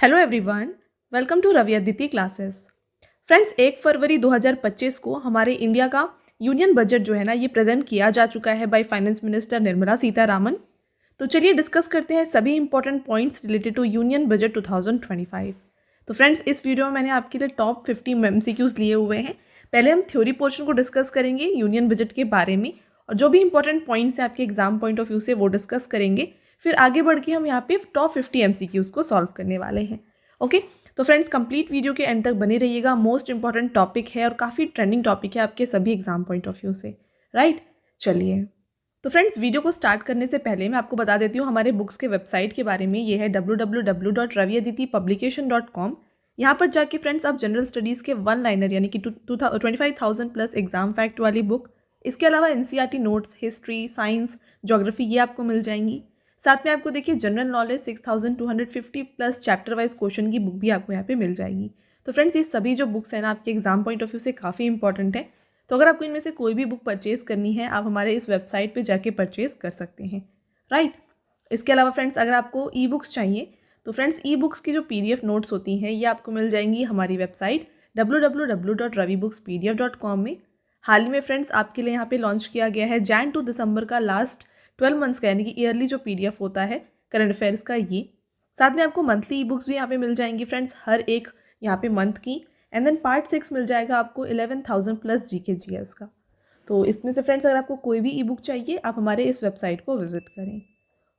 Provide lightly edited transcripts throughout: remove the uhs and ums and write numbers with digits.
Hello everyone, welcome to Ravi Aditi classes. Friends, 1 फरवरी 2025 को हमारे इंडिया का यूनियन बजट जो है ना ये प्रेजेंट किया जा चुका है by finance minister Nirmala Sitharaman. तो चलिए डिस्कस करते हैं सभी important points related to union budget 2025। तो फ्रेंड्स, इस वीडियो में मैंने आपके लिए टॉप 50 MCQs लिए हुए हैं। पहले हम थ्योरी पोर्शन को डिस्कस करेंगे यूनियन बजट के बारे में, और जो भी इंपॉर्टेंट पॉइंट्स हैं आपके एग्जाम पॉइंट ऑफ व्यू से वो डिस्कस करेंगे। फिर आगे बढ़ के हम यहाँ पे टॉप 50 MCQs को सॉल्व करने वाले हैं। ओके, तो फ्रेंड्स कंप्लीट वीडियो के एंड तक बने रहिएगा। मोस्ट इंपॉर्टेंट टॉपिक है और काफ़ी ट्रेंडिंग टॉपिक है आपके सभी एग्जाम पॉइंट ऑफ व्यू से, राइट। चलिए, तो फ्रेंड्स वीडियो को स्टार्ट करने से पहले मैं आपको बता देती हूँ हमारे बुक्स के वेबसाइट के बारे में। ये है www.raviaditipublication.com। यहाँ पर जाके फ्रेंड्स आप जनरल स्टडीज़ के वन लाइनर यानी कि 25,000 प्लस एग्जाम फैक्ट वाली बुक, इसके अलावा NCERT notes, history, science, geography ये आपको मिल जाएंगी। साथ में आपको देखिए general knowledge 6,250 plus chapter wise question की बुक भी आपको यहाँ पे मिल जाएगी। तो फ्रेंड्स ये सभी जो बुक्स हैं ना आपके एग्जाम पॉइंट ऑफ व्यू से काफ़ी इंपॉर्टेंट है। तो अगर आपको इनमें से कोई भी बुक परचेज करनी है आप हमारे इस वेबसाइट पे जाके परचेज कर सकते हैं, राइट। इसके अलावा फ्रेंड्स अगर आपको ई बुक्स चाहिए तो फ्रेंड्स ई बुक्स की जो PDF नोट्स होती हैं ये आपको मिल जाएंगी हमारी वेबसाइट www.ravibookspdf.com में। हाल ही में फ्रेंड्स आपके लिए यहाँ पे लॉन्च किया गया है जैन टू दिसंबर का लास्ट 12 मंथ्स का यानी कि ईयरली जो PDF होता है करंट अफेयर्स का ये। साथ में आपको मंथली ई बुक्स भी यहाँ पे मिल जाएंगी फ्रेंड्स, हर एक यहाँ पे मंथ की। एंड देन पार्ट 6 मिल जाएगा आपको 11,000 प्लस GK GS का। तो इसमें से फ्रेंड्स अगर आपको कोई भी ई बुक चाहिए आप हमारे इस वेबसाइट को विजिट करें।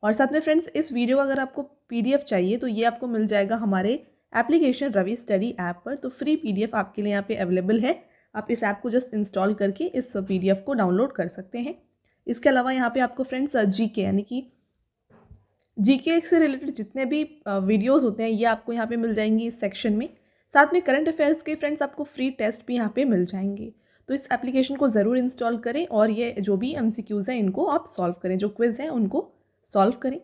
और साथ में फ्रेंड्स इस वीडियो का अगर आपको PDF चाहिए तो ये आपको मिल जाएगा हमारे एप्लीकेशन रवि स्टडी ऐप पर। तो फ्री PDF आपके लिए यहाँ पे अवेलेबल है। आप इस ऐप को जस्ट इंस्टॉल करके इस PDF को डाउनलोड कर सकते हैं। इसके अलावा यहाँ पे आपको फ्रेंड्स GK यानी कि GK से रिलेटेड जितने भी वीडियोस होते हैं ये आपको यहाँ पे मिल जाएंगी इस सेक्शन में। साथ में करंट अफेयर्स के फ्रेंड्स आपको फ्री टेस्ट भी यहाँ पे मिल जाएंगे। तो इस एप्लीकेशन को ज़रूर इंस्टॉल करें और ये जो भी MCQs हैं इनको आप सॉल्व करें, जो क्विज़ हैं उनको सॉल्व करें।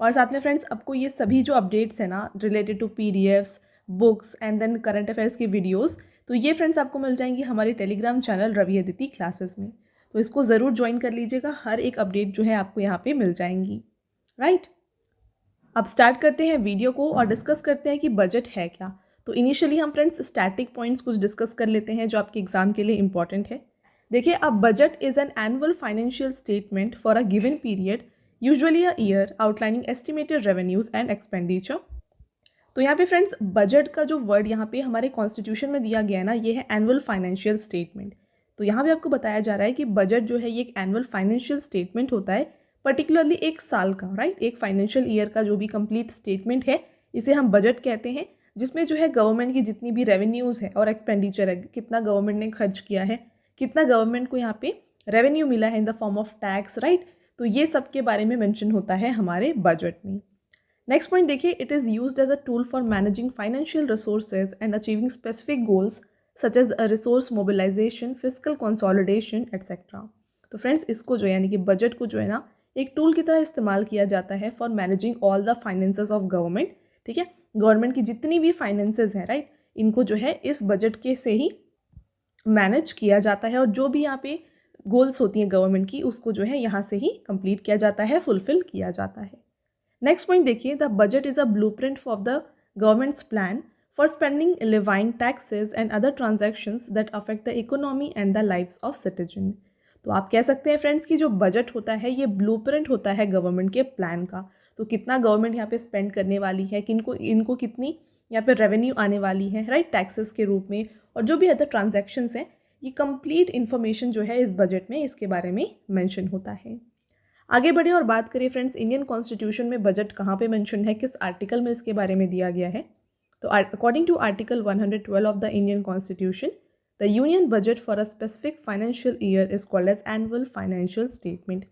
और साथ में फ्रेंड्स आपको ये सभी जो अपडेट्स हैं ना related to PDFs, books and then current affairs की वीडियोस, तो ये फ्रेंड्स आपको मिल जाएंगी हमारे Telegram channel Ravi Aditi classes में। तो इसको ज़रूर ज्वाइन कर लीजिएगा, हर एक अपडेट जो है आपको यहाँ पे मिल जाएंगी, राइट। अब स्टार्ट करते हैं वीडियो को और डिस्कस करते हैं कि बजट है क्या। तो इनिशियली हम फ्रेंड्स स्टैटिक पॉइंट्स कुछ डिस्कस कर लेते हैं जो आपके एग्जाम के लिए इंपॉर्टेंट है। देखिए, अब budget is an annual financial statement for a given period, usually a year, outlining estimated revenues and expenditure. तो यहाँ पे फ्रेंड्स बजट का जो वर्ड यहाँ पे हमारे कॉन्स्टिट्यूशन में दिया गया है ना ये है एनुअल फाइनेंशियल स्टेटमेंट। तो यहाँ पे आपको बताया जा रहा है कि बजट जो है ये एक एनुअल फाइनेंशियल स्टेटमेंट होता है, पर्टिकुलरली एक साल का, राइट। एक फाइनेंशियल ईयर का जो भी कंप्लीट स्टेटमेंट है इसे हम बजट कहते हैं, जिसमें जो है गवर्नमेंट की जितनी भी रेवेन्यूज़ है और एक्सपेंडिचर है, कितना गवर्नमेंट ने खर्च किया है, कितना गवर्नमेंट को यहाँ पे रेवेन्यू मिला है in the form of tax, right. तो ये सब के बारे में मेंशन होता है हमारे बजट में। नेक्स्ट पॉइंट देखिए, it is used as a tool for managing financial resources and achieving specific goals such as resource mobilisation, physical consolidation etcetera. तो फ्रेंड्स इसको जो है यानी कि बजट को जो है ना एक टूल की तरह इस्तेमाल किया जाता है for managing all the finances of government, ठीक है। गवर्नमेंट की जितनी भी फाइनेंसेस हैं, राइट, इनको जो है इस बजट के से ही मैनेज किया जाता है और जो भी यहाँ पे गोल्स होती हैं गवर्नमेंट की उसको जो है यहाँ से ही कंप्लीट किया जाता है, फुलफिल किया जाता है। नेक्स्ट पॉइंट देखिए, the budget is a blueprint for the government's plan for spending, levying taxes and other transactions that affect the economy and the lives of citizen. तो आप कह सकते हैं फ्रेंड्स कि जो बजट होता है ये ब्लूप्रिंट होता है गवर्नमेंट के प्लान का। तो कितना गवर्नमेंट यहाँ पे स्पेंड करने वाली है, किनको इनको कितनी यहाँ पे रेवेन्यू आने वाली है, राइट, टैक्सेस के रूप में, और जो भी अदर ट्रांजैक्शंस हैं, ये कंप्लीट इन्फॉर्मेशन जो है इस बजट में इसके बारे में मेंशन होता है। आगे बढ़े और बात करें फ्रेंड्स इंडियन कॉन्स्टिट्यूशन में बजट कहाँ पे मेंशन है, किस आर्टिकल में इसके बारे में दिया गया है। तो according to article 112 of the Indian constitution, the union budget for a specific financial year is called as annual financial statement.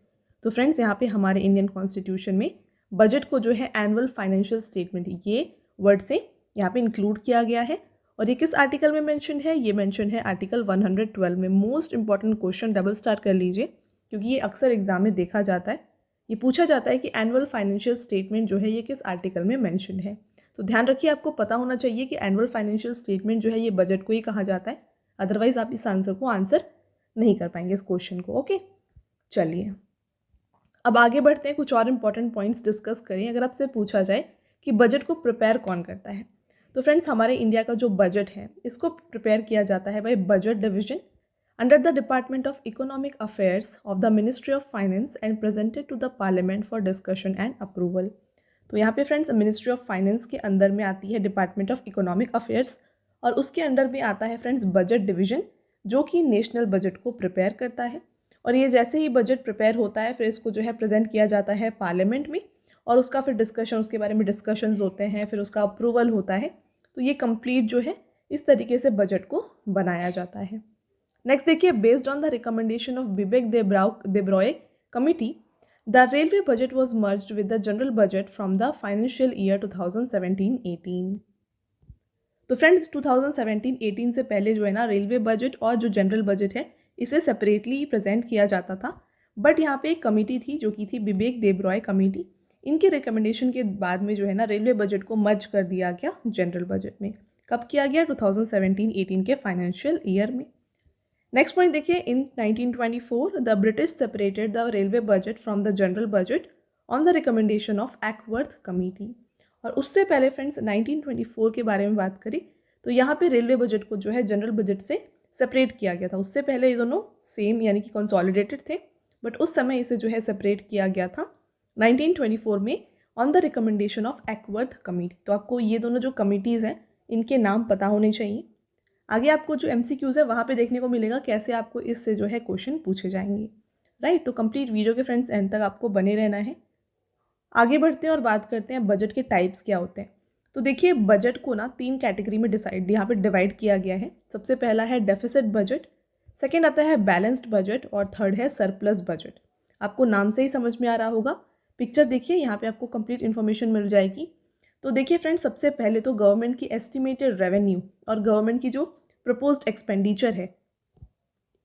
तो फ्रेंड्स यहाँ पे हमारे इंडियन कॉन्स्टिट्यूशन में बजट को जो है एनुअल फाइनेंशियल स्टेटमेंट ये वर्ड से यहाँ पे इंक्लूड किया गया है। और ये किस आर्टिकल में मेंशन है, ये मेंशन है आर्टिकल 112 में। Most important question, double star कर लीजिए क्योंकि ये अक्सर एग्जाम में देखा जाता है। ये पूछा जाता है कि एनुअल फाइनेंशियल स्टेटमेंट जो है ये किस आर्टिकल में मेंशन है। तो ध्यान रखिए, आपको पता होना चाहिए कि एनुअल फाइनेंशियल स्टेटमेंट जो है ये बजट को ही कहा जाता है, अदरवाइज आप इस आंसर को आंसर नहीं कर पाएंगे इस क्वेश्चन को। ओके, चलिए अब आगे बढ़ते हैं, कुछ और इंपॉर्टेंट पॉइंट्स डिस्कस करें। अगर आपसे पूछा जाए कि बजट को प्रिपेयर कौन करता है। तो फ्रेंड्स हमारे इंडिया का जो बजट है इसको प्रिपेयर किया जाता है by budget division under the department of economic affairs of the ministry of finance and presented to the parliament for discussion and approval. तो यहाँ पे फ्रेंड्स मिनिस्ट्री ऑफ फाइनेंस के अंदर में आती है डिपार्टमेंट ऑफ इकोनॉमिक अफेयर्स और उसके अंडर में आता है फ्रेंड्स बजट डिवीजन जो कि नेशनल बजट को प्रिपेयर करता है। और ये जैसे ही बजट प्रिपेयर होता है फिर इसको जो है प्रेजेंट किया जाता है पार्लियामेंट में और उसका फिर डिस्कशन, उसके बारे में डिस्कशंस होते हैं, फिर उसका अप्रूवल होता है। तो ये कंप्लीट जो है इस तरीके से बजट को बनाया जाता है। नेक्स्ट देखिए, based on the recommendation of Bibek Debroy committee the railway budget was merged with the general budget from the financial year 2017-18। तो फ्रेंड्स 2017-18 से पहले जो है ना रेलवे बजट और जो जनरल बजट है इसे सेपरेटली प्रेजेंट किया जाता था। बट यहाँ पे एक कमेटी थी जो कि थी बिबेक देब्रॉय कमेटी। इनके रिकमेंडेशन के बाद में जो है ना रेलवे बजट को मर्ज कर दिया गया जनरल बजट में। कब किया गया? 2017-18 के फाइनेंशियल ईयर में। नेक्स्ट पॉइंट देखिए, इन 1924 the British separated the railway budget from the general budget on the recommendation of Acworth committee. और उससे पहले फ्रेंड्स 1924 के बारे में बात करें तो यहाँ पे रेलवे बजट को जो है जनरल बजट से सेपरेट किया गया था। उससे पहले ये दोनों सेम यानी कि कंसोलिडेटेड थे, बट उस समय इसे जो है सेपरेट किया गया था 1924 में on the recommendation of Acworth committee. तो आपको ये दोनों जो कमिटीज़ हैं इनके नाम पता होने चाहिए। आगे आपको जो MCQs है वहाँ पे देखने को मिलेगा कैसे आपको इससे जो है क्वेश्चन पूछे जाएंगे, राइट। तो कंप्लीट वीडियो के फ्रेंड्स एंड तक आपको बने रहना है। आगे बढ़ते हैं और बात करते हैं बजट के टाइप्स क्या होते हैं। तो देखिए बजट को ना 3 कैटेगरी में यहाँ पे डिवाइड किया गया है। सबसे पहला है डेफिसिट बजट, सेकेंड आता है बैलेंस्ड बजट और थर्ड है सरप्लस बजट। आपको नाम से ही समझ में आ रहा होगा। पिक्चर देखिए, यहाँ पे आपको कंप्लीट इन्फॉर्मेशन मिल जाएगी। तो देखिए फ्रेंड्स, सबसे पहले तो गवर्नमेंट की एस्टिमेटेड रेवेन्यू और गवर्नमेंट की जो प्रपोज्ड एक्सपेंडिचर है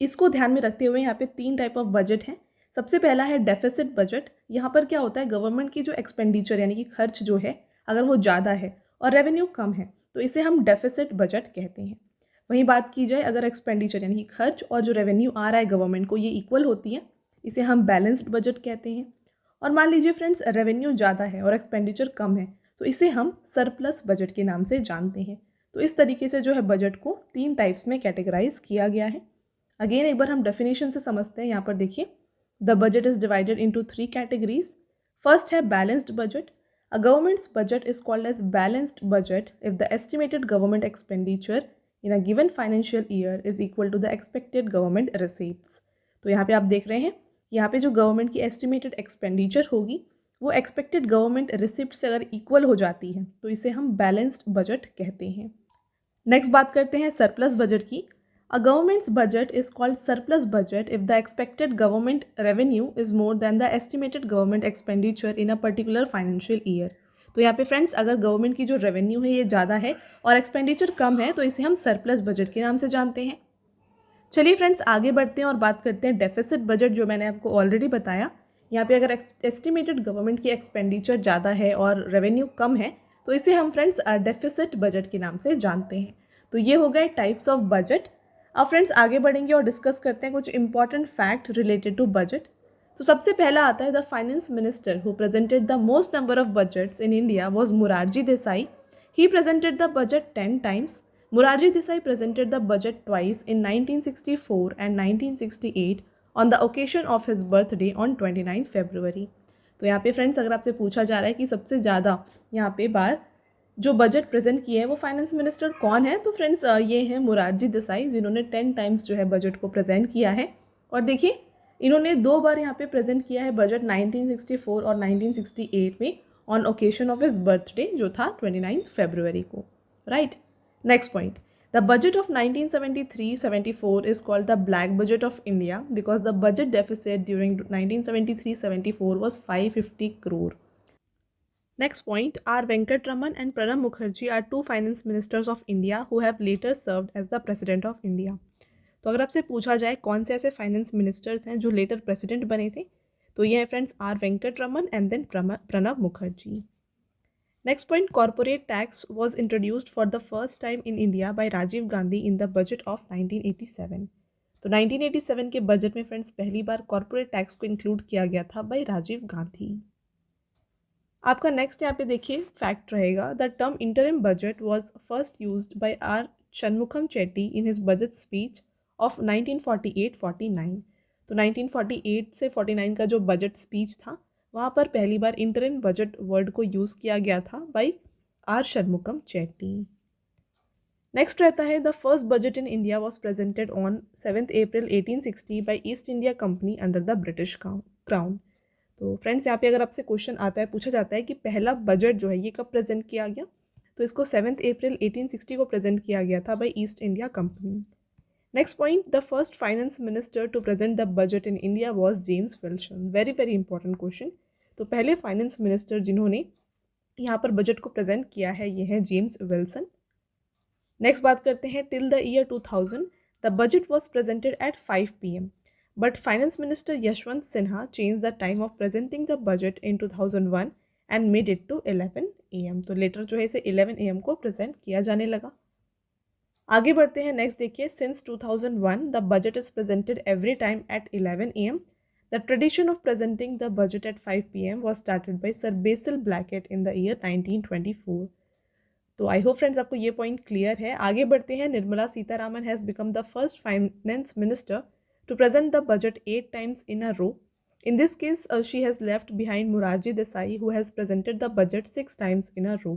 इसको ध्यान में रखते हुए यहाँ पे 3 टाइप ऑफ बजट हैं। सबसे पहला है डेफिसिट बजट। यहाँ पर क्या होता है, गवर्नमेंट की जो एक्सपेंडिचर यानी कि खर्च जो है अगर वो ज़्यादा है और रेवेन्यू कम है तो इसे हम डेफिसिट बजट कहते हैं। वहीं बात की जाए अगर एक्सपेंडिचर यानी कि खर्च और जो रेवेन्यू आ रहा है गवर्नमेंट को ये इक्वल होती है, इसे हम बैलेंस्ड बजट कहते हैं। और मान लीजिए फ्रेंड्स रेवेन्यू ज़्यादा है और एक्सपेंडिचर कम है तो इसे हम सरप्लस बजट के नाम से जानते हैं। तो इस तरीके से जो है बजट को 3 टाइप्स में कैटेगराइज किया गया है। अगेन एक बार हम डेफिनेशन से समझते हैं। यहाँ पर देखिए, the budget is divided into 3 categories. First है balanced budget. A government's budget is called as balanced budget if the estimated government expenditure in a given financial year is equal to the expected government receipts. तो यहाँ पे आप देख रहे हैं, यहाँ पे जो गवर्नमेंट की एस्टिमेटेड एक्सपेंडिचर होगी वो एक्सपेक्टेड गवर्नमेंट रिसिप्ट से अगर इक्वल हो जाती है तो इसे हम बैलेंस्ड बजट कहते हैं। नेक्स्ट बात करते हैं सरप्लस बजट की। A government's budget is called surplus budget if the expected government revenue is more than the estimated government expenditure in a particular financial year. तो यहाँ पे फ्रेंड्स अगर गवर्नमेंट की जो रेवेन्यू है ये ज़्यादा है और एक्सपेंडिचर कम है तो इसे हम सरप्लस बजट के नाम से जानते हैं। चलिए फ्रेंड्स आगे बढ़ते हैं और बात करते हैं डेफिसिट बजट, जो मैंने आपको ऑलरेडी बताया। यहाँ पे अगर एस्टिमेटेड गवर्नमेंट की एक्सपेंडिचर ज़्यादा है और रेवेन्यू कम है तो इसे हम फ्रेंड्स डेफिसिट बजट के नाम से जानते हैं। तो ये हो गए टाइप्स ऑफ बजट। अब फ्रेंड्स आगे बढ़ेंगे और डिस्कस करते हैं कुछ important fact related to budget. तो सबसे पहला आता है the finance minister who presented the most number of budgets in India was Morarji Desai. He presented the budget 10 times. Morarji Desai presented the budget twice in 1964 and 1968 on the occasion of his birthday on 29 February. तो यहाँ पे friends अगर आपसे पूछा जा रहा है कि सबसे ज़्यादा यहाँ पे बार जो बजट प्रेजेंट किए हैं वो फाइनेंस मिनिस्टर कौन है, तो फ्रेंड्स ये हैं मुरारजी देसाई, जिन्होंने 10 times जो है बजट को प्रेजेंट किया है। और देखिए इन्होंने 2 बार यहाँ पे प्रेजेंट किया है बजट 1964 और 1968 में on occasion of his birthday जो था 29 फरवरी को, right. Next point, the budget of 1973-74 is called the Black Budget of India because the budget deficit during 1973-74 was 550 crore. Next point, R. Venkatraman and Pranab Mukherjee are 2 finance ministers of India who have later served as the President of India. तो अगर आपसे पूछा जाए कौन से ऐसे finance ministers हैं जो लेटर प्रेसिडेंट बने थे तो ये है friends R Venkataraman and then Pranab Mukherjee. Next point, corporate tax was introduced for the first time in India by Rajiv Gandhi in the budget of 1987. तो 1987 के बजट में फ्रेंड्स पहली बार कॉर्पोरेट टैक्स को इंक्लूड किया गया था बाय राजीव गांधी। आपका नेक्स्ट यहाँ पे देखिए फैक्ट रहेगा, the term interim budget was first used by R Shanmukham Chetty in his budget speech of 1948-49। तो 1948 से 49 का जो बजट स्पीच था वहाँ पर पहली बार इंटरिम बजट वर्ड को यूज़ किया गया था by R Shanmukham Chetty. Next रहता है, the first budget in India was presented on 7 April 1860 by east India company under the British crown. तो फ्रेंड्स यहाँ पे अगर आपसे क्वेश्चन आता है, पूछा जाता है कि पहला बजट जो है ये कब प्रेजेंट किया गया, तो इसको 7 अप्रैल 1860 को प्रेजेंट किया गया था by east India company. Next point, the first finance minister to present the budget in India was James Wilson. Very very important question. तो पहले फाइनेंस मिनिस्टर जिन्होंने यहाँ पर बजट को प्रेजेंट किया है ये है जेम्स विल्सन। नेक्स्ट बात करते हैं, till the year 2000 the budget was presented at 5 PM, but Finance Minister Yashwant Sinha changed the time of presenting the budget in 2001 and made it to 11 AM। तो letter जो है इसे 11 AM को present किया जाने लगा। आगे बढ़ते हैं, नेक्स्ट देखिए, since 2001 the budget is presented every time at 11 AM। The tradition of presenting the budget at 5 PM was started by sir Basil Blackett in the year 1924। तो आई होप फ्रेंड्स आपको ये पॉइंट क्लियर है। आगे बढ़ते हैं, Nirmala Sitharaman has become the first finance minister to present the budget 8 times in a row. In this case, she has left behind Morarji Desai, who has presented the budget 6 times in a row.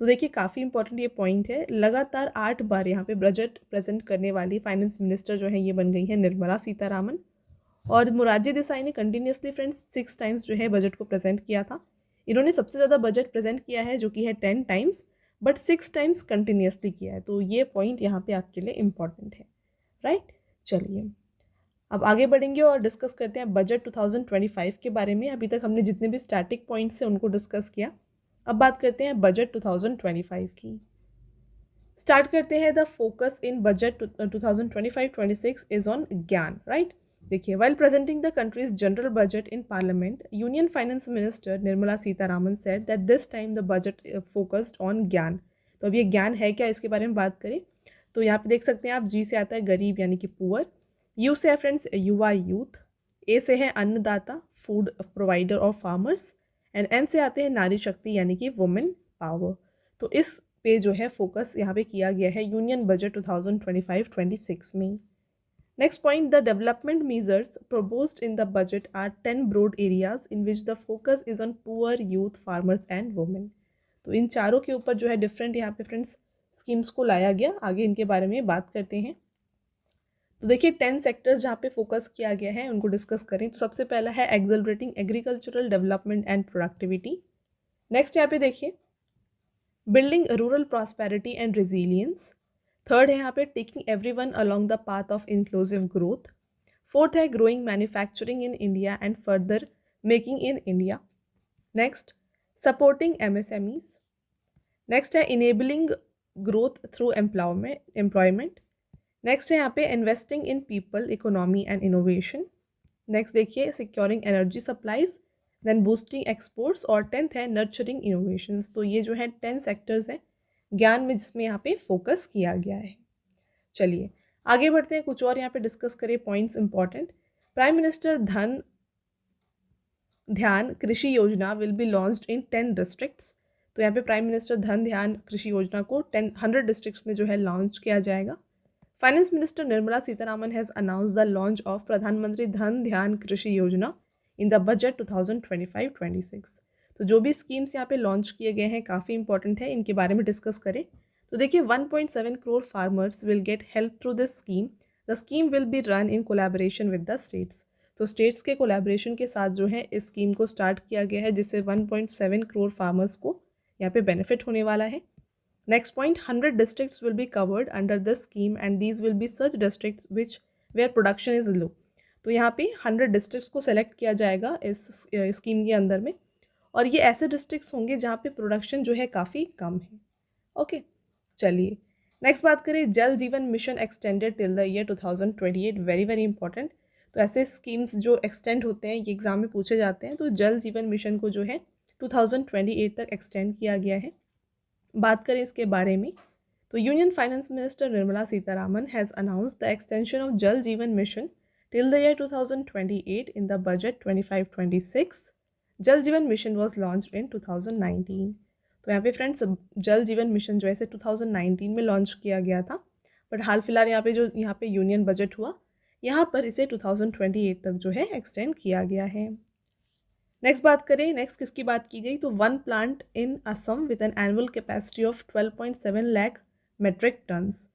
तो देखिए काफ़ी important ये point है, लगातार 8 बार यहाँ पे budget present करने वाली फाइनेंस मिनिस्टर जो है ये बन गई है निर्मला सीतारामन। और मोरारजी देसाई ने कंटिन्यूसली फ्रेंड्स 6 टाइम्स जो है बजट को प्रेजेंट किया था। इन्होंने सबसे ज़्यादा बजट प्रेजेंट किया है जो कि है 10 टाइम्स, बट 6 टाइम्स कंटिन्यूसली किया है। तो ये पॉइंट यहाँ पे आपके लिए इम्पॉर्टेंट है, राइट। चलिए अब आगे बढ़ेंगे और डिस्कस करते हैं बजट 2025 के बारे में। अभी तक हमने जितने भी स्टैटिक पॉइंट्स हैं उनको डिस्कस किया, अब बात करते हैं बजट 2025 की। स्टार्ट करते हैं, the focus in budget 2025-26 is on ज्ञान, राइट। देखिए, while presenting the countries general budget in parliament, union finance minister Nirmala Sitharaman said that this time the budget focused on ज्ञान। तो अब ये ज्ञान है क्या, इसके बारे में बात करें तो यहाँ पे देख सकते हैं आप, जी से आता है गरीब यानी कि पुअर, यू से है फ्रेंड्स युवा यूथ, ए से है अन्नदाता फूड प्रोवाइडर और फार्मर्स, एंड एन से आते हैं नारी शक्ति यानी कि वुमेन पावर। तो इस पे जो है फोकस यहाँ पे किया गया है यूनियन बजट 2025-26 में। Next point, the development measures proposed in the budget are 10 broad areas in which the focus is on poor, youth, farmers and women। तो इन चारों के ऊपर जो है डिफरेंट यहाँ पे फ्रेंड्स स्कीम्स को लाया गया। आगे इनके बारे में बात करते हैं। तो देखिए 10 सेक्टर्स जहाँ पे फोकस किया गया है उनको डिस्कस करें तो सबसे पहला है accelerating agricultural development and productivity. Next यहाँ पे देखिए building rural prosperity and resilience. Third है यहाँ पे taking everyone along the path of inclusive growth. Fourth है growing manufacturing in India and further making in India. Next supporting MSMEs। Next है enabling growth through employment. Next है यहाँ पे investing in people, economy and innovation. Next देखिए securing energy supplies, then boosting exports, और 10th है nurturing innovations. तो ये जो है 10 सेक्टर्स हैं ज्ञान में जिसमें यहाँ पे फोकस किया गया है। चलिए आगे बढ़ते हैं, कुछ और यहाँ पे डिस्कस करें पॉइंट्स इंपॉर्टेंट। प्राइम मिनिस्टर धन ध्यान कृषि योजना will be launched in 10 districts. तो यहाँ पे प्राइम मिनिस्टर धन ध्यान कृषि योजना को 100 डिस्ट्रिक्ट्स में जो है लॉन्च किया जाएगा। Finance minister Nirmala Sitharaman has announce the launch of प्रधानमंत्री धन ध्यान कृषि योजना इन द बजट 2025-26। तो जो भी स्कीम्स यहाँ पे लॉन्च किए गए हैं काफ़ी इंपॉर्टेंट है, इनके बारे में डिस्कस करें तो देखिए 1.7 crore farmers will get help through this scheme. The scheme will be run in collaboration with the states. तो स्टेट्स के कोलैबोरेशन के साथ जो है इस स्कीम को स्टार्ट किया गया है जिससे 1.7 करोड़ फार्मर्स को यहाँ पे बेनिफिट होने वाला है। Next point, 100 districts will be covered under this scheme and these will be such districts which where production is low। तो यहाँ पे 100 districts को select किया जाएगा इस स्कीम के अंदर में, और ये ऐसे districts होंगे जहाँ पे प्रोडक्शन जो है काफ़ी कम है। ओके चलिए नेक्स्ट बात करें, जल जीवन mission extended till the year 2028। Very very important. तो ऐसे स्कीम्स जो एक्सटेंड होते हैं ये एग्जाम में पूछे जाते हैं। तो जल जीवन मिशन को जो है 2028 तक एक्सटेंड किया गया है। बात करें इसके बारे में तो union finance minister Nirmala Sitharaman has announced the extension of जल जीवन mission till the year 2028 in the budget 25-26। जल जीवन मिशन वॉज लॉन्च इन 2019। तो यहाँ पे फ्रेंड्स जल जीवन मिशन जो है इसे 2019 में लॉन्च किया गया था, बट हाल फिलहाल यहाँ पे यूनियन बजट हुआ, यहाँ पर इसे 2028 तक जो है एक्सटेंड किया गया है। नेक्स्ट बात करें, नेक्स्ट किसकी बात की गई, तो one plant in Assam with an annual capacity of 12.7 lakh metric tons.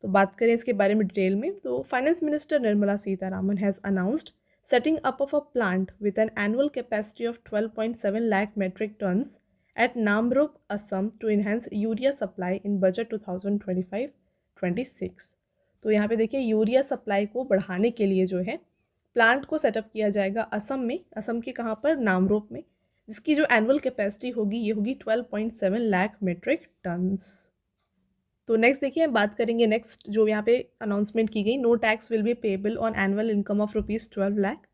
तो बात करें इसके बारे में डिटेल में, तो finance minister Nirmala Sitharaman has announced setting up of a plant with an annual capacity of 12.7 lakh metric tons at Namrup, Assam to enhance urea supply in budget 2025-26। तो यहाँ पे देखिए यूरिया सप्लाई को बढ़ाने के लिए जो है प्लांट को सेटअप किया जाएगा असम में, असम के कहाँ पर, नामरूप में, जिसकी जो एनुअल कैपेसिटी होगी ये होगी 12.7 लाख मेट्रिक टन्स। तो नेक्स्ट देखिए हम बात करेंगे, नेक्स्ट जो यहाँ पे अनाउंसमेंट की गई, no tax will be payable on annual income of ₹12 lakh।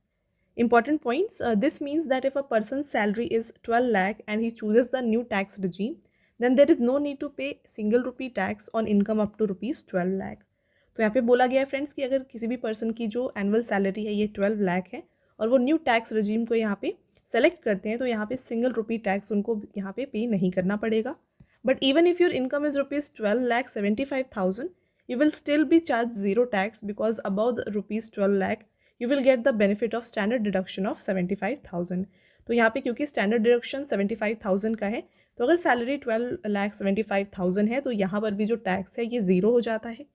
Important points, this means that if a person's salary is 12 lakh and he chooses the new tax regime, then there is no need to pay single rupee tax on income up to ₹12 lakh। तो यहाँ पे बोला गया है friends कि अगर किसी भी पर्सन की जो एनुअल सैलरी है ये 12 लाख है और वो न्यू टैक्स रजीम को यहाँ पे सेलेक्ट करते हैं, तो यहाँ पे सिंगल रुपी टैक्स उनको यहाँ पे पे नहीं करना पड़ेगा। But even if your income is ₹12,75,000, you will still be charged zero tax because above the ₹12 lakh you will get the benefit of standard deduction of 75,000। तो यहाँ पे क्योंकि स्टैंडर्ड डिडक्शन 75,000 का है, तो अगर सैलरी 12,75,000 है तो यहाँ पर भी जो टैक्स है ये ज़ीरो हो जाता है।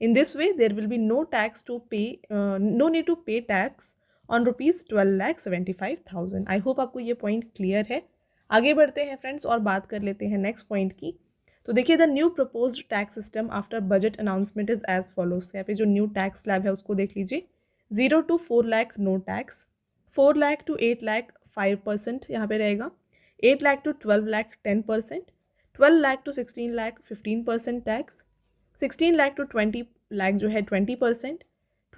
In this way there will be no tax to pay, no need to pay tax on ₹12,75,000। I hope आपको ये पॉइंट क्लियर है। आगे बढ़ते हैं फ्रेंड्स और बात कर लेते हैं नेक्स्ट पॉइंट की। तो देखिए the new proposed tax system after budget announcement is as follows. यहाँ पे जो न्यू टैक्स स्लैब है उसको देख लीजिए, 0 to 4 lakh no tax, 4 lakh to 8 lakh 5% यहाँ पे रहेगा, 8 lakh to 12 lakh 10%, 12 lakh to 16 lakh 15% tax, 16 lakh to 20 lakh जो है 20%,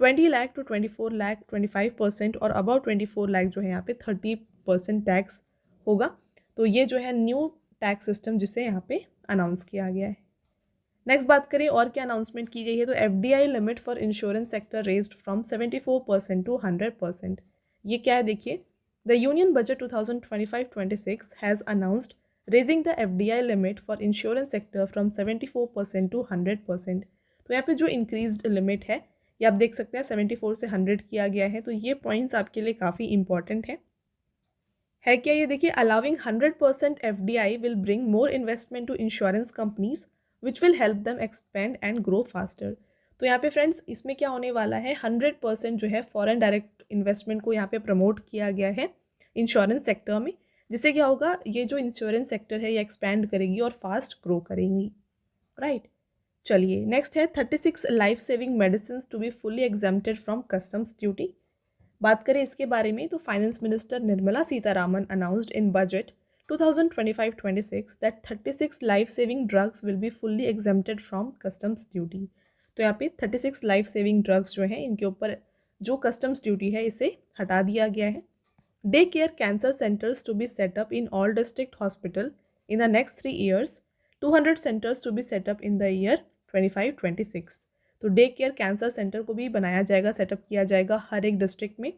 20 लाख to 24 लाख 25% और अबाउट 24 लाख जो है यहाँ पे 30% टैक्स होगा। तो ये जो है न्यू टैक्स सिस्टम जिसे यहाँ पे अनाउंस किया गया है। नेक्स्ट बात करें और क्या अनाउंसमेंट की गई है, तो FDI limit for insurance sector raised from 74% to 100%। ये क्या है देखिए, the union budget 2025-26 has announced raising the FDI limit for insurance sector from 74% to 100%। तो यहाँ पे जो इंक्रीज्ड लिमिट है ये आप देख सकते हैं 74 से 100 किया गया है। तो ये पॉइंट्स आपके लिए काफ़ी इंपॉर्टेंट है क्या, ये देखिए, allowing 100% FDI will bring more investment to insurance companies which will help them expand and grow faster. तो यहाँ पे फ्रेंड्स इसमें क्या होने वाला है, 100% जो है फॉरेन डायरेक्ट इन्वेस्टमेंट को यहाँ पे प्रमोट किया गया है इंश्योरेंस सेक्टर में, जिससे क्या होगा, ये जो इंश्योरेंस सेक्टर है ये एक्सपैंड करेगी और फास्ट ग्रो करेंगी, राइट। चलिए नेक्स्ट है 36 life saving medicine to be fully exempted from customs duty. बात करें इसके बारे में, तो finance minister Nirmala Sitharaman announced in budget 2025-26 that 36 life saving drugs will be fully exempted from customs duty. तो यहाँ पे 36 लाइफ सेविंग ड्रग्स जो हैं इनके ऊपर जो कस्टम्स ड्यूटी है इसे हटा दिया गया है। Day care cancer centres to be setup in all district hospital in the next 3 years, 200 centres to be setup in the year 25-26। तो डे केयर कैंसर सेंटर को भी बनाया जाएगा, सेटअप किया जाएगा हर एक डिस्ट्रिक्ट में,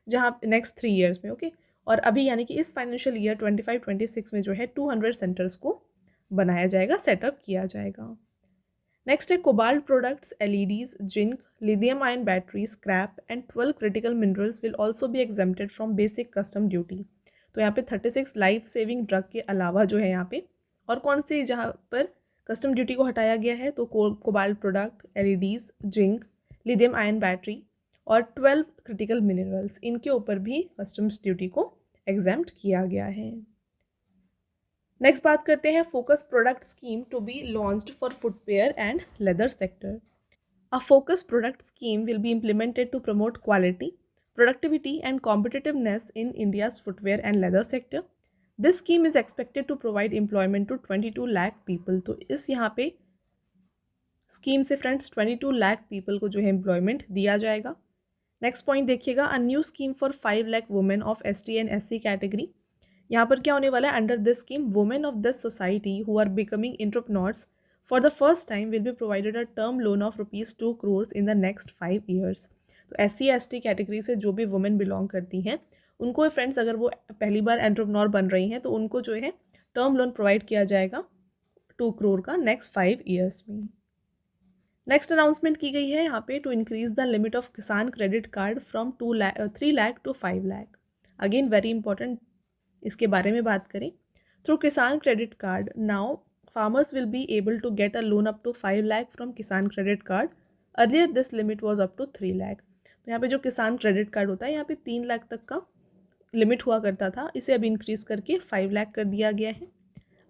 जहाँ नेक्स्ट 3 years में, ओके। और अभी यानी कि इस फाइनेंशियल ईयर 25-26 में जो है 200 सेंटर्स को बनाया जाएगा, सेटअप किया जाएगा। नेक्स्ट है cobalt products, LEDs, zinc, lithium ion battery, scrap and 12 critical minerals will also be exempted from basic custom duty. तो यहाँ पे 36 लाइफ सेविंग ड्रग के अलावा जो है यहाँ पे और कौन सी जहाँ पर कस्टम ड्यूटी को हटाया गया है, तो cobalt product, LEDs, zinc, lithium ion battery और 12 क्रिटिकल मिनरल्स, इनके ऊपर भी कस्टम्स ड्यूटी को एग्जेम्प्ट किया गया है। नेक्स्ट बात करते हैं focus product scheme to be launched for footwear and leather sector. A focus product scheme will be implemented to promote quality, productivity and competitiveness in India's footwear and leather sector. This scheme is expected to provide employment to 22 lakh people. तो इस यहाँ पे scheme से friends 22 lakh people को जो है employment दिया जाएगा। नेक्स्ट पॉइंट देखिएगा, a new scheme for 5 lakh women of ST and SC category. यहाँ पर क्या होने वाला है, under this scheme women of this society who are becoming entrepreneurs for the first time will be provided a term loan of ₹2 crores इन the नेक्स्ट 5 years। तो SC ST category से जो भी वुमेन बिलोंग करती हैं उनको फ्रेंड्स अगर वो पहली बार एंटरप्रेन्योर बन रही हैं तो उनको जो है टर्म लोन प्रोवाइड किया जाएगा 2 करोड़ का नेक्स्ट 5 ईयर्स में। नेक्स्ट अनाउंसमेंट की गई है यहाँ पे to increase the limit of Kisan credit card from 3 lakh to 5 lakh. Again very important, इसके बारे में बात करें। Through Kisan credit card now farmers will be able to get a loan up to 5 lakh from Kisan credit card. Earlier this limit was up to 3 lakh. तो यहाँ पे जो किसान क्रेडिट कार्ड होता है यहाँ पे 3 लाख तक का लिमिट हुआ करता था, इसे अब इंक्रीज करके 5 लाख कर दिया गया है।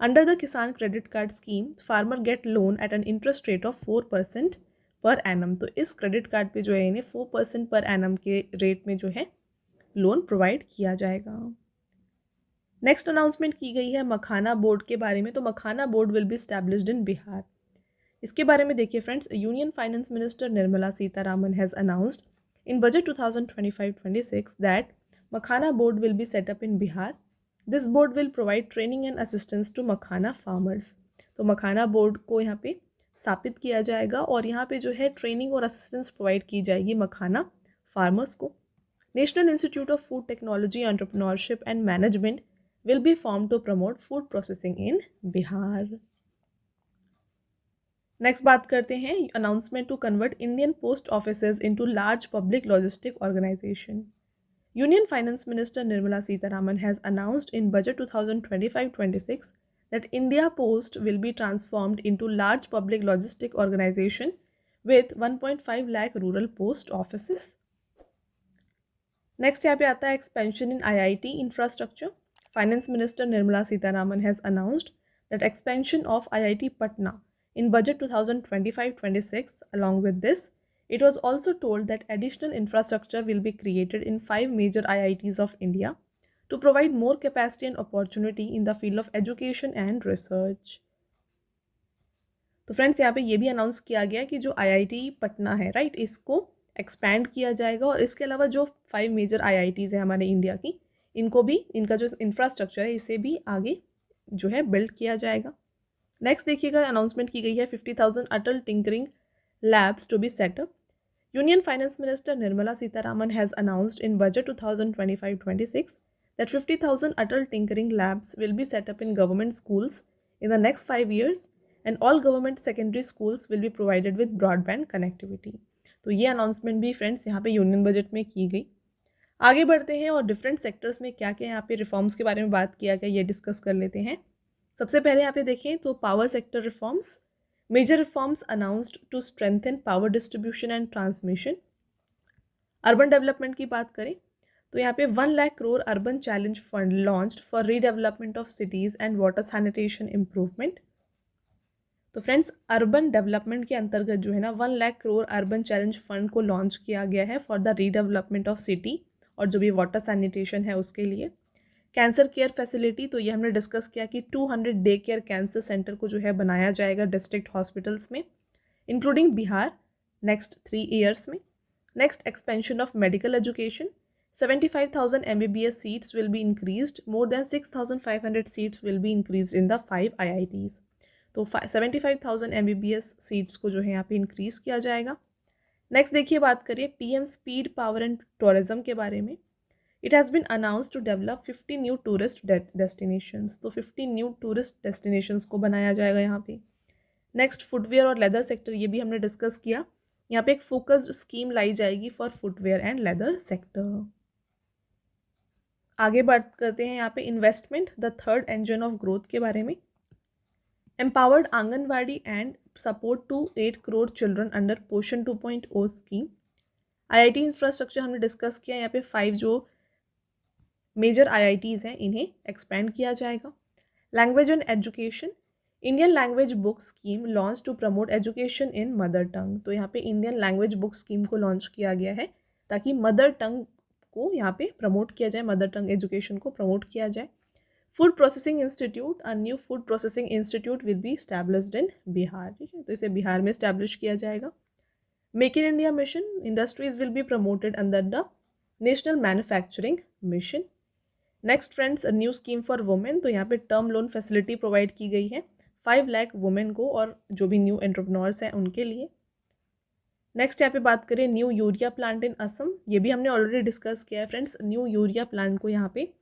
अंडर द किसान credit card scheme farmer gate loan eight an interest rate of 4% per annum. तो इस क्रेडिट कार्ड पे जो है इन्हें 4% पर एनम के रेट में जो है लोन प्रोवाइड किया जाएगा। नेक्स्ट अनाउंसमेंट की गई है मखाना बोर्ड के बारे में। तो makhana board will be established in Bihar. इसके बारे में देखिए friends, union finance minister Nirmala Sitharaman has announced in budget 2025-26 that makhana board will be set up in Bihar. This board will provide training and assistance to makhana farmers. तो मखाना बोर्ड को यहाँ पे स्थापित किया जाएगा और यहाँ पे जो है ट्रेनिंग और असिस्टेंस प्रोवाइड की जाएगी मखाना फार्मर्स को। National institute of food technology entrepreneurship and management will be form to promote food processing in Bihar. Next बात करते हैं announcement to convert Indian post offices into large public logistic organisation. Union Finance Minister Nirmala Sitharaman has announced in Budget 2025-26 that India Post will be transformed into large public logistic organization with 1.5 lakh rural post offices. Next यहाँ पे आता है expansion in IIT infrastructure. Finance Minister Nirmala Sitharaman has announced that expansion of IIT Patna in Budget 2025-26. Along with this, it was also told that additional infrastructure will be created in 5 major IITs of India to provide more capacity and opportunity in the field of education and research. तो friends यहाँ पे ये भी announce किया गया कि जो IIT Patna है राइट, इसको एक्सपैंड किया जाएगा और इसके अलावा जो 5 मेजर IITs हैं हमारे इंडिया की, इनको भी इनका जो इंफ्रास्ट्रक्चर है इसे भी आगे जो है बिल्ड किया जाएगा। नेक्स्ट देखिएगा अनाउंसमेंट की गई है 50,000 अटल tinkering labs to be set up. Union Finance Minister Nirmala Sitharaman has announced in Budget 2025-26 that 50,000 Atal Tinkering Labs will be set up in government schools in the next 5 years and all government secondary schools will be provided with broadband connectivity. तो ये announcement भी friends यहाँ पे union budget में की गई। आगे बढ़ते हैं और डिफरेंट सेक्टर्स में क्या क्या यहाँ पे रिफॉर्म्स के बारे में बात किया गया ये डिस्कस कर लेते हैं। सबसे पहले यहाँ पे देखें तो power sector reforms. Major reforms announced to strengthen power distribution and transmission. Urban development की बात करें तो यहाँ पे 1 lakh crore urban challenge fund launched for redevelopment of cities and water sanitation improvement. तो फ्रेंड्स अर्बन डेवलपमेंट के अंतर्गत जो है ना 1 lakh crore urban challenge fund को लॉन्च किया गया है for the redevelopment of city और जो भी वाटर सैनिटेशन है उसके लिए। कैंसर केयर फैसिलिटी, तो ये हमने डिस्कस किया कि 200 डे केयर कैंसर सेंटर को जो है बनाया जाएगा डिस्ट्रिक्ट हॉस्पिटल्स में इंक्लूडिंग बिहार नेक्स्ट 3 ईयर्स में। Next expansion of medical education, 75,000 MBBS seats will be increased, more than 6,500 seats will be increased in the 5 IITs। तो 75,000 MBBS सीट्स को जो है यहाँ पे इंक्रीज किया जाएगा। नेक्स्ट देखिए बात करिए PM speed power and tourism के बारे में। It has been announced to develop 50 new tourist destinations. तो 50 new tourist destinations को बनाया जाएगा यहाँ पे। नेक्स्ट फुटवेयर और लेदर सेक्टर, ये भी हमने डिस्कस किया। यहाँ पे एक फोकस्ड स्कीम लाई जाएगी for footwear and leather sector. आगे बात करते हैं यहाँ पे investment the third engine of growth के बारे में। Empowered Anganwadi and support to 8 crore children under Poshan 2.0 scheme. IIT infrastructure हमने डिस्कस किया। यहाँ पे 5 जो मेजर IITs हैं इन्हें एक्सपेंड किया जाएगा। Language and education, Indian language book scheme launch to promote education in mother tongue. तो यहाँ पे इंडियन लैंग्वेज बुक स्कीम को लॉन्च किया गया है ताकि मदर टंग को यहाँ पे प्रमोट किया जाए, मदर टंग एजुकेशन को प्रमोट किया जाए। Food processing institute, a new food processing institute will be established in Bihar. ठीक है, तो इसे बिहार में स्टैब्लिश किया जाएगा। Make in India mission, industries will be promoted under the national manufacturing mission. Next friends, new scheme for women, तो यहाँ पे टर्म लोन फैसिलिटी प्रोवाइड की गई है 5 लाख वुमेन को और जो भी न्यू एंटरप्रेन्योर्स हैं उनके लिए। नेक्स्ट यहाँ पे बात करें new urea plant in Assam, ये भी हमने ऑलरेडी डिस्कस किया है फ्रेंड्स। न्यू यूरिया प्लांट को यहाँ पे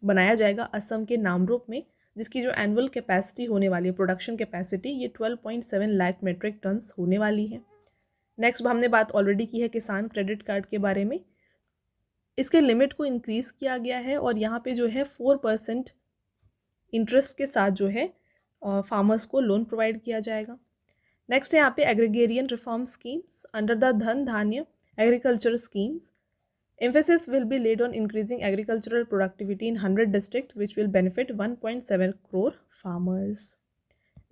बनाया जाएगा असम के नामरूप में, जिसकी जो एनुअल कैपेसिटी होने वाली है, प्रोडक्शन कैपेसिटी, ये 12.7 लाख मेट्रिक टन्स होने वाली है। नेक्स्ट हमने बात ऑलरेडी की है किसान क्रेडिट कार्ड के बारे में। इसके लिमिट को इंक्रीज़ किया गया है और यहाँ पे जो है 4% इंटरेस्ट के साथ जो है फार्मर्स को लोन प्रोवाइड किया जाएगा। नेक्स्ट है यहाँ पे agrarian reform schemes under the धन धान्य agriculture schemes. Emphasis will be laid on increasing agricultural productivity in 100 districts, which will benefit 1.7 crore farmers.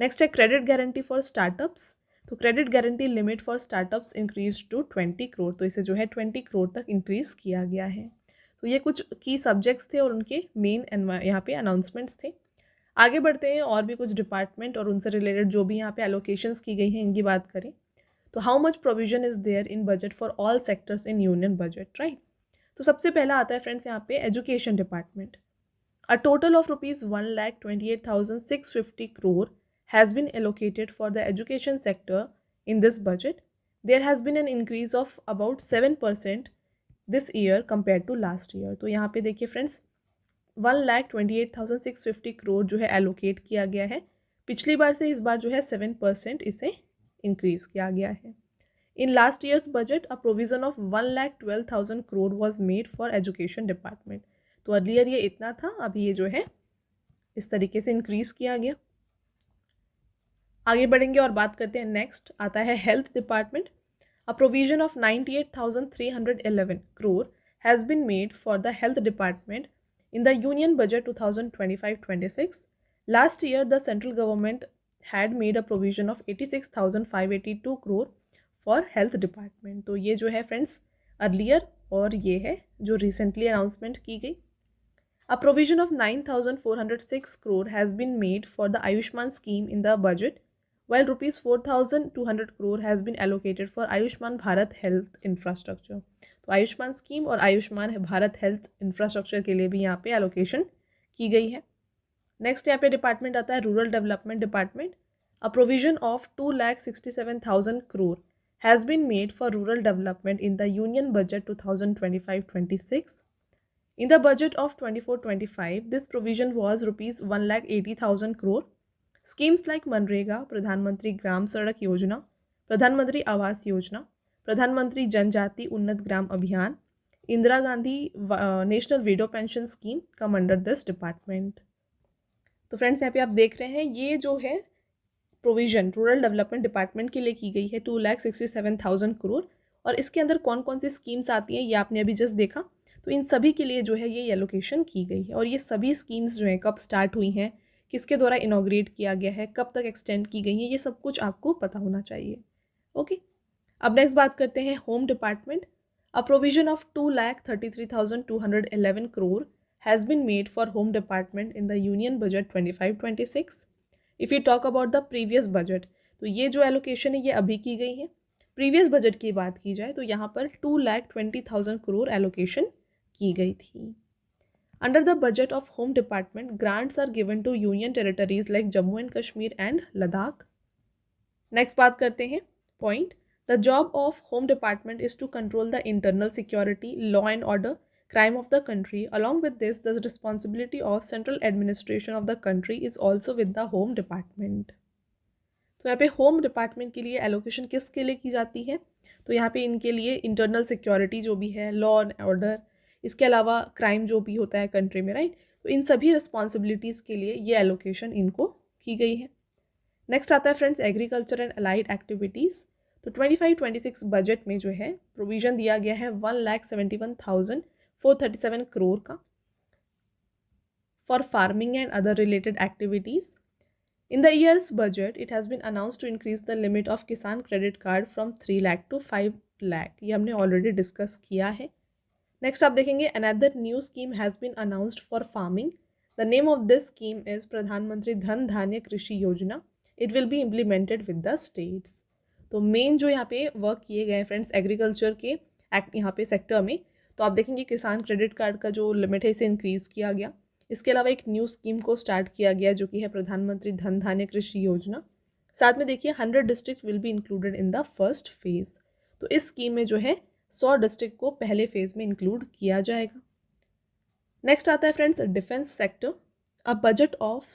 Next है credit guarantee for startups. तो credit guarantee limit for startups increased to 20 crore. तो इसे जो है 20 crore तक increase किया गया है। तो ये कुछ की सब्जेक्ट्स थे और उनके मेन यहाँ पे अनाउंसमेंट्स थे। आगे बढ़ते हैं और भी कुछ डिपार्टमेंट और उनसे रिलेटेड जो भी यहाँ पे एलोकेशंस की गई हैं इनकी बात करें तो how much provision is there in budget for all sectors in union budget, right. तो सबसे पहला आता है फ्रेंड्स यहाँ पे education department. A total of ₹1,28,650 crore has been allocated for the education sector in this budget. There has been an increase of about 7% this year compared to last year. तो यहाँ पे देखिए फ्रेंड्स 1,28,650 crore जो है allocate किया गया है, पिछली बार से इस बार जो है 7% इसे इंक्रीज़ किया गया है। In last year's budget, a provision of 1,12,000 crore was made for education department. तो अर्लियर ये इतना था, अभी ये जो है इस तरीके से इंक्रीज़ किया गया। आगे बढ़ेंगे और बात करते हैं। नेक्स्ट आता है health department. A provision of 98,311 crore has been made for the health department in the union budget 2025-26. Last year, the central government had made a provision of 86,582 crore for health department. तो ये जो है friends earlier और ये है जो recently announcement की गई। A provision of 9,406 crore has been made for the Ayushman scheme in the budget while ₹4,200 crore has been allocated for Ayushman Bharat health infrastructure. तो आयुष्मान स्कीम और आयुष्मान भारत हेल्थ इंफ्रास्ट्रक्चर के लिए भी यहाँ पे एलोकेशन की गई है। नेक्स्ट यहाँ पे डिपार्टमेंट आता है rural development department. A provision of 2,67,000 crore has been made for rural development in the Union Budget 2025-26. In the budget of 24-25, this provision was ₹1,80,000 crore. Schemes like Manrega, प्रधानमंत्री ग्राम सड़क योजना, प्रधानमंत्री आवास योजना, प्रधानमंत्री जनजाति उन्नत ग्राम अभियान, Indira Gandhi national window pension scheme come under this department. तो friends यहाँ पे आप देख रहे हैं ये जो है प्रोविज़न रूरल डेवलपमेंट डिपार्टमेंट के लिए की गई है 2,67,000 करोड़। और इसके अंदर कौन कौन सी स्कीम्स आती हैं ये आपने अभी जस्ट देखा। तो इन सभी के लिए जो है ये एलोकेशन की गई है और ये सभी स्कीम्स जो हैं कब स्टार्ट हुई हैं, किसके द्वारा इनॉग्रेट किया गया है, कब तक एक्सटेंड की गई हैं, ये सब कुछ आपको पता होना चाहिए। ओके, अब नेक्स्ट बात करते हैं home department. A provision of 2,33,211 crore has been made for home department in the union budget 25-26। If you talk about the previous budget, तो ये जो एलोकेशन है ये अभी की गई है। प्रीवियस बजट की बात की जाए तो यहाँ पर 2,20,000 करोड़ एलोकेशन की गई थी। Under the budget of home department grants are given to union territories like Jammu and Kashmir and Ladakh. Next बात करते हैं point. The job of home department is to control the internal security, law and order, crime of the country. Along with this, the responsibility of central administration of the country is also with the home department. तो यहाँ पे home department के लिए allocation किसके लिए की जाती है, तो यहाँ पे इनके लिए इंटरनल सिक्योरिटी जो भी है, लॉ एंड ऑर्डर, इसके अलावा क्राइम जो भी होता है कंट्री में, राइट, तो इन सभी रिस्पॉन्सिबिलिटीज़ के लिए ये एलोकेशन इनको की गई है। नेक्स्ट आता है friends agriculture and allied activities. तो 25-26 बजट में जो है प्रोविज़न दिया गया है 1,71,437 करोड़ का for farming and other related activities. In the years budget it has been announce to increase the limit of Kisan credit card from 3 lakh to 5 lakh. ये हमने ऑलरेडी डिस्कस किया है। नेक्स्ट आप देखेंगे another new scheme has been announced for farming. The name of this scheme is Pradhan Mantri Dhan Dhanya Krishi Yojana. It will be implemented with the states. तो main जो यहाँ पे वर्क किए गए हैं फ्रेंड्स एग्रीकल्चर के यहाँ पे सेक्टर में, तो आप देखेंगे किसान क्रेडिट कार्ड का जो लिमिट है इसे इंक्रीज़ किया गया। इसके अलावा एक न्यू स्कीम को स्टार्ट किया गया जो कि है प्रधानमंत्री धन धान्य कृषि योजना। साथ में देखिए 100 district will be included in the first phase. तो इस स्कीम में जो है 100 डिस्ट्रिक्ट को पहले फेज में इंक्लूड किया जाएगा। नेक्स्ट आता है friends defence sector. A budget of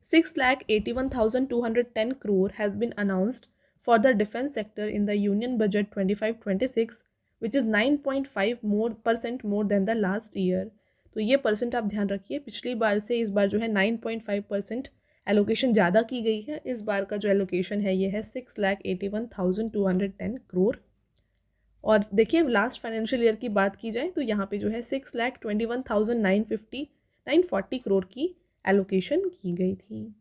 6,81,210 crore has been announced for the defense sector in the Union Budget 25-26, which is 9.5% more than the last year. तो ये परसेंट आप ध्यान रखिए, पिछली बार से इस बार जो है 9.5% एलोकेशन ज़्यादा की गई है। इस बार का जो एलोकेशन है ये है 6,81,210 करोड़। और देखिए लास्ट फाइनेंशियल ईयर की बात की जाए तो यहाँ पे जो है 6,21,940 करोड़ की एलोकेशन की गई थी।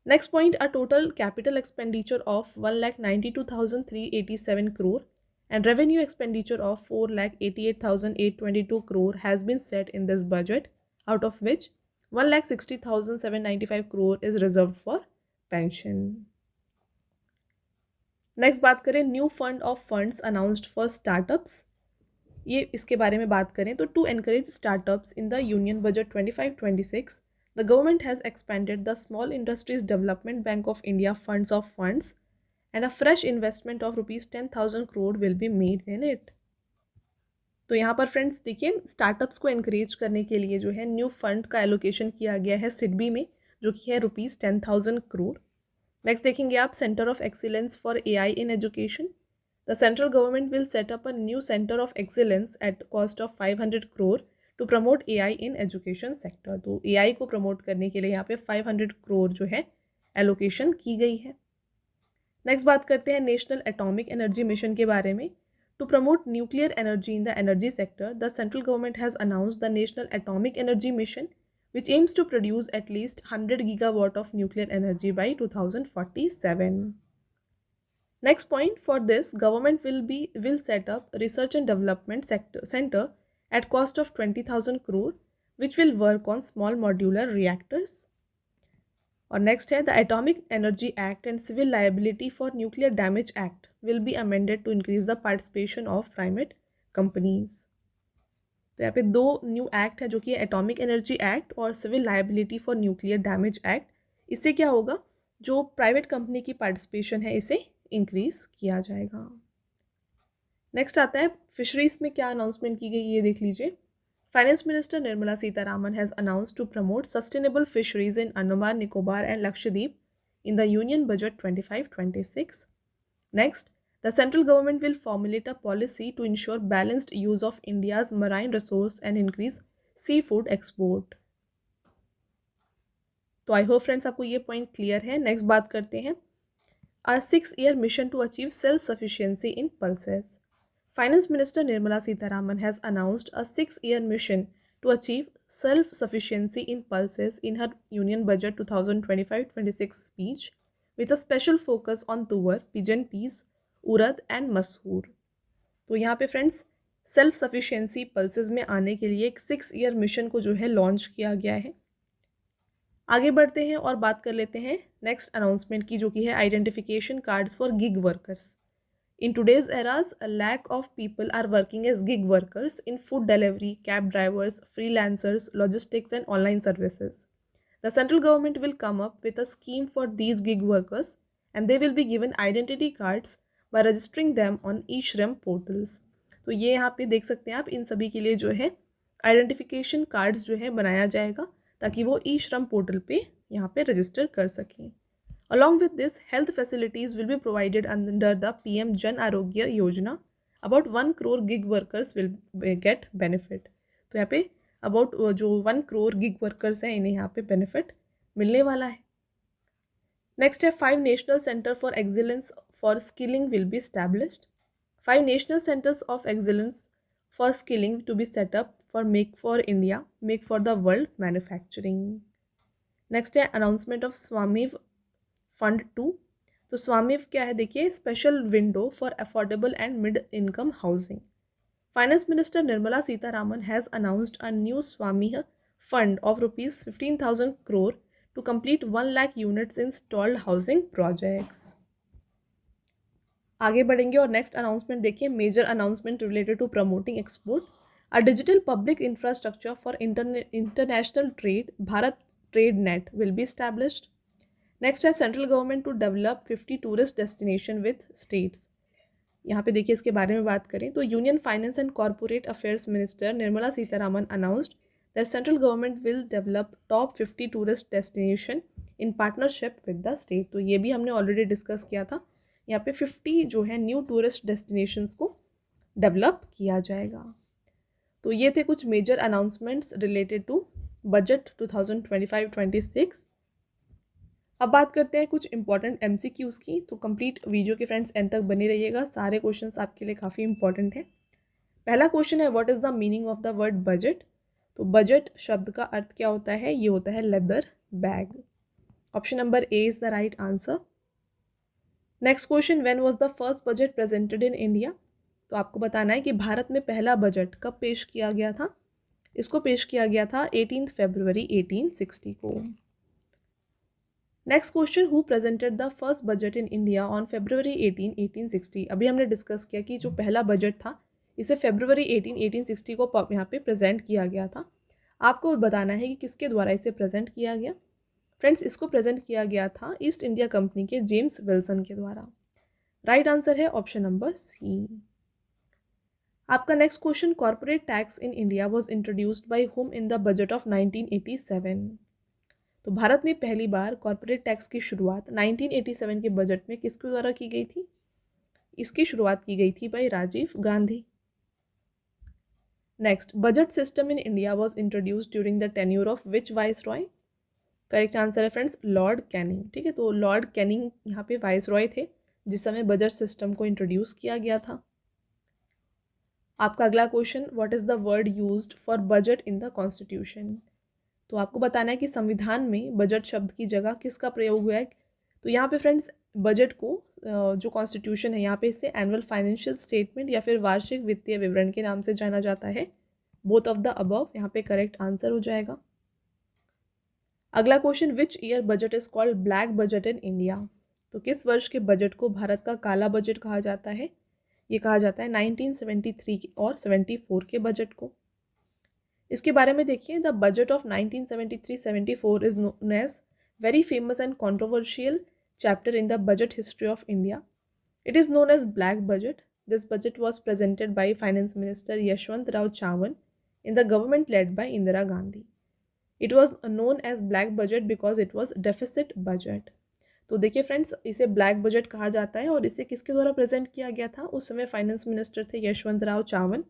Next point, a total capital expenditure of 1,92,387 crore and revenue expenditure of 4,88,822 crore has been set in this budget, out of which 1,60,795 crore is reserved for pension. Next बात करें new fund of funds announced for startups. ये इसके बारे में बात करें तो to encourage startups in the union budget 25-26 the government has expanded the small industries development bank of India funds of funds and a fresh investment of rupees 10,000 crore will be made in it. तो यहाँ पर friends देखिए startups को encourage करने के लिए जो है न्यू फंड का एलोकेशन किया गया है सिडबी में, जो कि है रुपीज़ 10,000 करोड़। नेक्स्ट देखेंगे आप centre of excellence for AI in education. The central government will set up a new centre of excellence at cost of 500 crore to promote AI in education sector. तो एआई को प्रमोट करने के लिए यहाँ पे 500 करोड़ जो है एलोकेशन की गई है। नेक्स्ट बात करते हैं नेशनल एटॉमिक एनर्जी मिशन के बारे में। To promote nuclear energy in the energy sector the central government has announced the national atomic energy mission which aims to produce at least 100 gigawatt of nuclear energy by 2047. Next point, for this government will set up research and development center at cost of 20,000 crore which will work on small modular reactors. और next है the atomic energy act and civil liability for nuclear damage act will be amended to increase the participation of private companies. तो यहाँ पे दो new act है जो कि atomic energy act और civil liability for nuclear damage act. इससे क्या होगा, जो प्राइवेट कंपनी की पार्टिसिपेशन है इसे इंक्रीज किया जाएगा। नेक्स्ट आता है फिशरीज में क्या अनाउंसमेंट की गई ये देख लीजिए। Finance Minister Nirmala Sitharaman has announced to promote sustainable fisheries in Andaman, Nicobar and Lakshadweep in the Union Budget 25-26. Next, the central government will formulate a policy to ensure balanced use of India's marine resource and increase seafood export. तो I hope friends आपको ये point clear है। Next बात करते हैं are 6-year mission to achieve self sufficiency in pulses. Finance Minister Nirmala Sitharaman has announced a 6-year mission to achieve self-sufficiency in pulses in her Union Budget 2025-26 speech, with a special focus on tuvar, pigeon peas, urad and masoor. तो यहाँ पे friends self sufficiency pulses में आने के लिए एक 6-year mission को जो है लॉन्च किया गया है। आगे बढ़ते हैं और बात कर लेते हैं नेक्स्ट अनाउंसमेंट की, जो कि है identification cards for gig workers. In today's eras, a lakh of people are working as gig workers in food delivery, cab drivers, freelancers, logistics and online services. The central government will come up with a scheme for these gig workers and they will be given identity cards by registering them on e-Shram portals. तो ये यहाँ पे देख सकते हैं आप, इन सभी के लिए जो है आइडेंटिफिकेशन कार्ड्स जो है बनाया जाएगा ताकि वो e-Shram पोर्टल पे यहाँ पे रजिस्टर कर सकें। Along with this, health facilities will be provided under the PM Jan Arogya Yojana. About 1 crore gig workers will get benefit. तो यहाँ पे about जो 1 crore gig workers हैं इन्हें यहाँ पे benefit मिलने वाला है। Next है 5 national center for excellence for skilling will be established. 5 national centers of excellence for skilling to be set up for Make for India, Make for the World manufacturing. Next है announcement of Swamiv fund 2। तो स्वामिव क्या है देखिए, special window for affordable and mid income housing. Finance minister Nirmala Sitharaman has announced a new स्वामिह fund of rupees 15,000 crore to complete 1 lakh units installed housing projects. आगे बढ़ेंगे और नेक्स्ट अनाउंसमेंट देखिए, major announcement related to promoting export. A digital public infrastructure for international trade, Bharat trade net, will be established. Next है central government to develop 50 tourist destination with states. यहाँ पे देखिए इसके बारे में बात करें तो union finance and corporate affairs minister Nirmala Sitharaman announced that central government will develop top 50 tourist destination in partnership with the state. तो ये भी हमने ऑलरेडी डिस्कस किया था। यहाँ पे 50 जो है न्यू टूरिस्ट डेस्टिनेशंस को डेवलप किया जाएगा। तो ये थे कुछ major announcements related to budget 2025-26। अब बात करते हैं कुछ इंपॉर्टेंट एमसीक्यूज की। तो कंप्लीट वीडियो के फ्रेंड्स एंड तक बने रहिएगा, सारे क्वेश्चंस आपके लिए काफ़ी इंपॉर्टेंट है। पहला क्वेश्चन है what is the meaning of the word budget. तो बजट शब्द का अर्थ क्या होता है, ये होता है leather bag. Option number A is the right answer. Next question, when was the first budget presented in India. तो आपको बताना है कि भारत में पहला बजट कब पेश किया गया था। इसको पेश किया गया था 18 फरवरी 1860 को। Next question, who presented the first budget in India on February 18, 1860। अभी हमने डिस्कस किया कि जो पहला बजट था इसे February 18, 1860 को यहाँ पे प्रेजेंट किया गया था। आपको बताना है कि किसके द्वारा इसे प्रेजेंट किया गया। फ्रेंड्स, इसको प्रेजेंट किया गया था ईस्ट इंडिया कंपनी के जेम्स विल्सन के द्वारा। राइट आंसर है ऑप्शन नंबर सी। आपका next question, corporate tax in India was introduced by हुम इन द बजट ऑफ 1987। तो भारत में पहली बार कॉर्पोरेट टैक्स की शुरुआत 1987 के बजट में किसके द्वारा की गई थी। इसकी शुरुआत की गई थी by Rajiv Gandhi. Next, budget system in India was introduced during the tenure of which viceroy. Correct answer है फ्रेंड्स लॉर्ड कैनिंग। ठीक है, तो लॉर्ड कैनिंग यहाँ पे वाइस रॉय थे जिस समय बजट सिस्टम को इंट्रोड्यूस किया गया था। आपका अगला question, what is the word used for budget in the constitution. तो आपको बताना है कि संविधान में बजट शब्द की जगह किसका प्रयोग हुआ है। तो यहाँ पे फ्रेंड्स बजट को जो कॉन्स्टिट्यूशन है यहाँ पे इसे एनुअल फाइनेंशियल स्टेटमेंट या फिर वार्षिक वित्तीय विवरण के नाम से जाना जाता है। बोथ ऑफ द अबव यहाँ पे करेक्ट आंसर हो जाएगा। अगला question, which year budget is called black budget in India. तो किस वर्ष के बजट को भारत का काला बजट कहा जाता है। ये कहा जाता है 1973 और 74 के बजट को। इसके बारे में देखिए, the budget of 1973-74 is known as very famous and controversial chapter in the budget history of India. It is known as black budget. This budget was presented by finance minister Yashwant Rao Chavan in the government led by Indira Gandhi. It was known as black budget because it was deficit budget. तो देखिए friends, इसे black budget कहा जाता है और इसे किसके द्वारा प्रेजेंट किया गया था। उस समय फाइनेंस मिनिस्टर थे यशवंत राव चावन।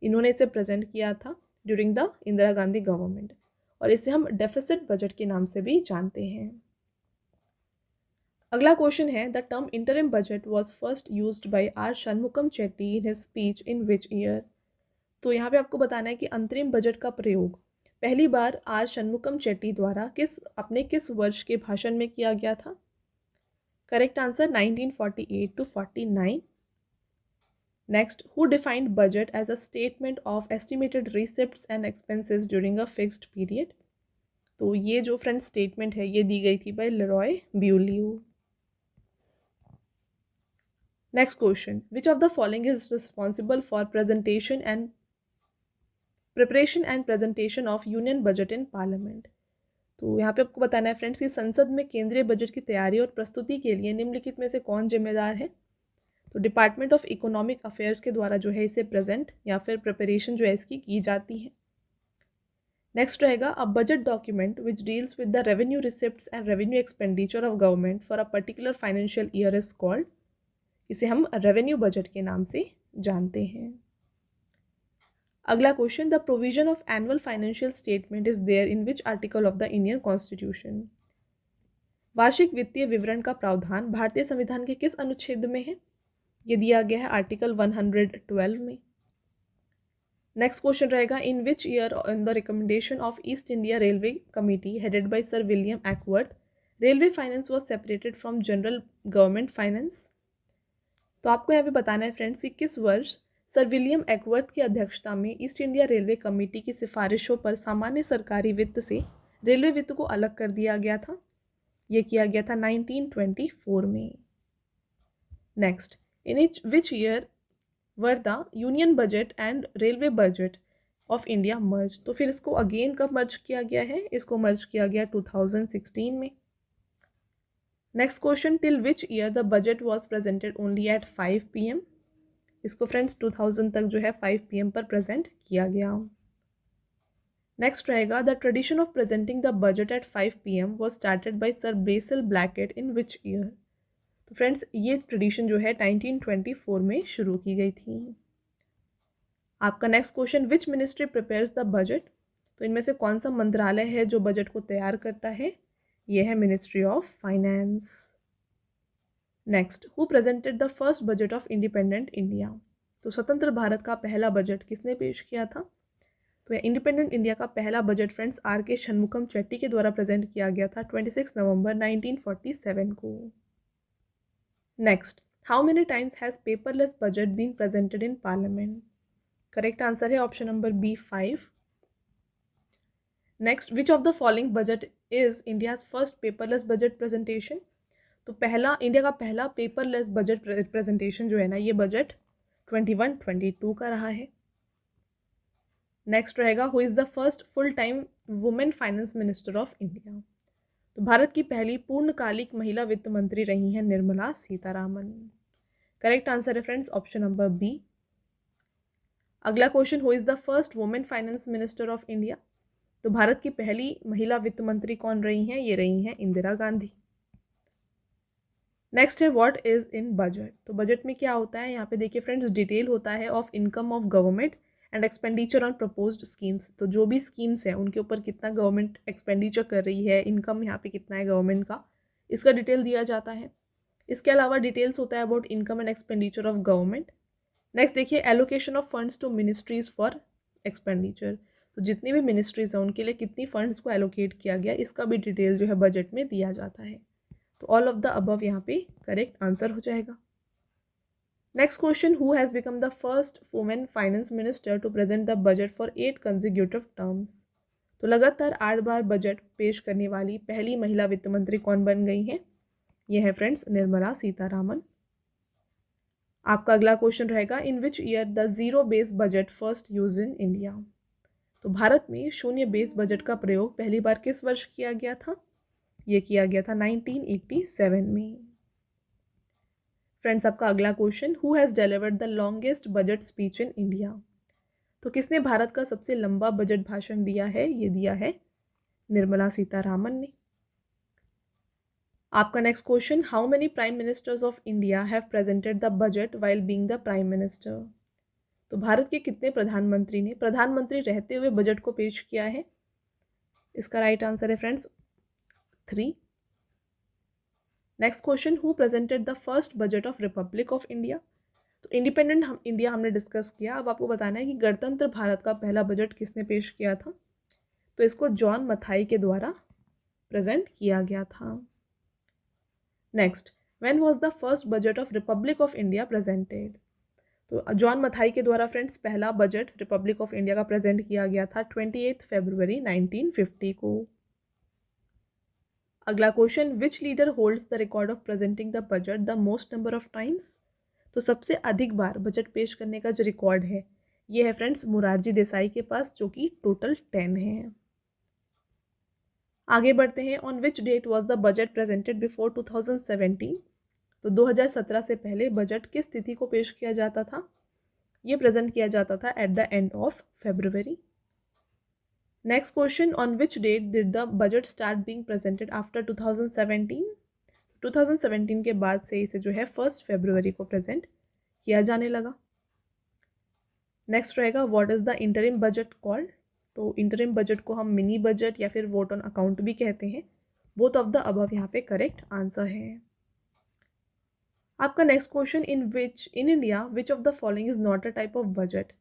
इन्होंने इसे प्रेजेंट किया था during the Indira Gandhi government और इसे हम डेफिसिट बजट के नाम से भी जानते हैं। अगला क्वेश्चन है, the term interim budget was first used by R Shanmukham Chetty in his speech in which year. तो यहाँ पे आपको बताना है कि अंतरिम बजट का प्रयोग पहली बार आर षणमुखम चेट्टी द्वारा किस वर्ष के भाषण में किया गया था। Correct answer 1948 to 49। Next, who defined budget as a statement of estimated receipts and expenses during a fixed period. तो ये जो फ्रेंड स्टेटमेंट है ये दी गई थी by Leroy Beaulieu. Next question, which of the following is responsible for presentation and preparation and presentation of union budget in parliament. तो यहाँ पे आपको बताना है फ्रेंड्स कि संसद में केंद्रीय बजट की तैयारी और प्रस्तुति के लिए निम्नलिखित में से कौन जिम्मेदार है। तो डिपार्टमेंट ऑफ इकोनॉमिक अफेयर्स के द्वारा जो है इसे प्रेजेंट या फिर प्रिपरेशन जो है इसकी की जाती है। नेक्स्ट रहेगा, a budget document which deals with the revenue receipts and revenue expenditure of government for a particular financial year is called. इसे हम रेवेन्यू बजट के नाम से जानते हैं। अगला question, the provision of annual financial statement is there in which article of the Indian constitution. वार्षिक वित्तीय विवरण का प्रावधान भारतीय संविधान के किस अनुच्छेद में है। ये दिया गया है आर्टिकल 112 में। नेक्स्ट क्वेश्चन रहेगा, in which year in the recommendation of East India railway committee headed by sir William Acworth railway finance was separated from general government finance. तो आपको यहाँ पे बताना है फ्रेंड्स कि किस वर्ष सर विलियम एक्वर्थ की अध्यक्षता में ईस्ट इंडिया रेलवे कमेटी की सिफारिशों पर सामान्य सरकारी वित्त से रेलवे वित्त को अलग कर दिया गया था। ये किया गया था 1924 में। Next, in which year were the union budget and railway budget of India merge. तो फिर इसको अगेन कब मर्ज किया गया है, इसको मर्ज किया गया 2016 में। Next question, till which year the budget was presented only at 5 PM। इसको फ्रेंड्स 2000 तक जो है 5 PM पर प्रेजेंट किया गया। नेक्स्ट रहेगा the tradition of presenting the budget at 5 PM was started by sir Basil Blackett in which year. तो friends ये ट्रेडिशन जो है 1924 में शुरू की गई थी। आपका next question which ministry prepares the budget. तो इनमें से कौन सा मंत्रालय है जो बजट को तैयार करता है, ये है ministry of finance. Next who presented the first budget of independent India. तो स्वतंत्र भारत का पहला बजट किसने पेश किया था। तो इंडिपेंडेंट इंडिया का पहला budget friends RK Shanmukham Chetty के द्वारा प्रेजेंट किया गया था 26 नवंबर 1947 को। Next how many times has paperless budget been presented in parliament. Correct answer है option number B 5। Next which of the following budget is India's first paperless budget presentation. तो India का पहला पेपरलेस बजट प्रेजेंटेशन जो है ना, ये budget 21-22 का रहा है। नेक्स्ट रहेगा who is the first full time women finance minister of India. तो भारत की पहली पूर्णकालिक महिला वित्त मंत्री रही हैं निर्मला सीतारामन। करेक्ट आंसर है फ्रेंड्स ऑप्शन नंबर बी। अगला question who is the first women finance minister of India. तो भारत की पहली महिला वित्त मंत्री कौन रही हैं, ये रही हैं इंदिरा गांधी। नेक्स्ट है व्हाट इज इन बजट। तो बजट में क्या होता है, यहाँ पे देखिए फ्रेंड्स डिटेल होता है of income of government and expenditure on proposed schemes. तो जो भी स्कीम्स हैं उनके ऊपर कितना गवर्नमेंट एक्सपेंडिचर कर रही है, इनकम यहाँ पे कितना है गवर्नमेंट का, इसका डिटेल दिया जाता है। इसके अलावा डिटेल्स होता है about income and expenditure of government. Next देखिए allocation of funds to ministries for expenditure. तो जितनी भी मिनिस्ट्रीज हैं उनके लिए कितनी फंड्स को एलोकेट किया गया, इसका भी डिटेल जो है बजट में दिया जाता है। तो ऑल ऑफ द अबव यहाँ पे करेक्ट आंसर हो जाएगा। Next question who has become the first women finance minister to present the budget for 8 consecutive terms. तो लगातार 8 बार बजट पेश करने वाली पहली महिला वित्त मंत्री कौन बन गई हैं, यह है फ्रेंड्स निर्मला सीतारामन। आपका अगला क्वेश्चन रहेगा in which year the zero base budget first use in India. तो भारत में शून्य बेस बजट का प्रयोग पहली बार किस वर्ष किया गया था, ये किया गया था 1987 में। फ्रेंड्स आपका अगला question who has delivered the longest budget speech in India. तो किसने भारत का सबसे लंबा बजट भाषण दिया है, ये दिया है निर्मला सीतारामन ने। आपका next question how many prime ministers of India have presented the budget while being the prime minister. तो भारत के कितने प्रधानमंत्री ने प्रधानमंत्री रहते हुए बजट को पेश किया है, इसका राइट आंसर है friends 3। Next question who presented the first budget of Republic of India. तो इंडिपेंडेंट इंडिया हमने डिस्कस किया, अब आपको बताना है कि गणतंत्र भारत का पहला बजट किसने पेश किया था। तो इसको जॉन मथाई के द्वारा प्रेजेंट किया गया था। Next when was the first budget of Republic of India presented. तो जॉन मथाई के द्वारा फ्रेंड्स पहला बजट रिपब्लिक ऑफ इंडिया का प्रेजेंट किया गया था 28 फरवरी 1950 को। अगला question which leader holds the record of presenting the budget the most number of times. तो सबसे अधिक बार बजट पेश करने का जो रिकॉर्ड है ये है फ्रेंड्स मोरारजी देसाई के पास, जो कि टोटल 10 है। आगे बढ़ते हैं on which date was the budget presented before 2017। तो 2017 से पहले बजट किस तिथि को पेश किया जाता था, ये प्रेजेंट किया जाता था at the end of February. Next question on which date did the budget start being presented after 2017। 2017 के बाद से इसे जो है 1 फरवरी को प्रेजेंट किया जाने लगा। नेक्स्ट रहेगा what is the interim budget called. तो इंटरिम बजट को हम मिनी बजट या फिर वोट ऑन अकाउंट भी कहते हैं। बोथ ऑफ द अबव यहाँ पे करेक्ट आंसर है। आपका next question in India which of the following is not a type of budget.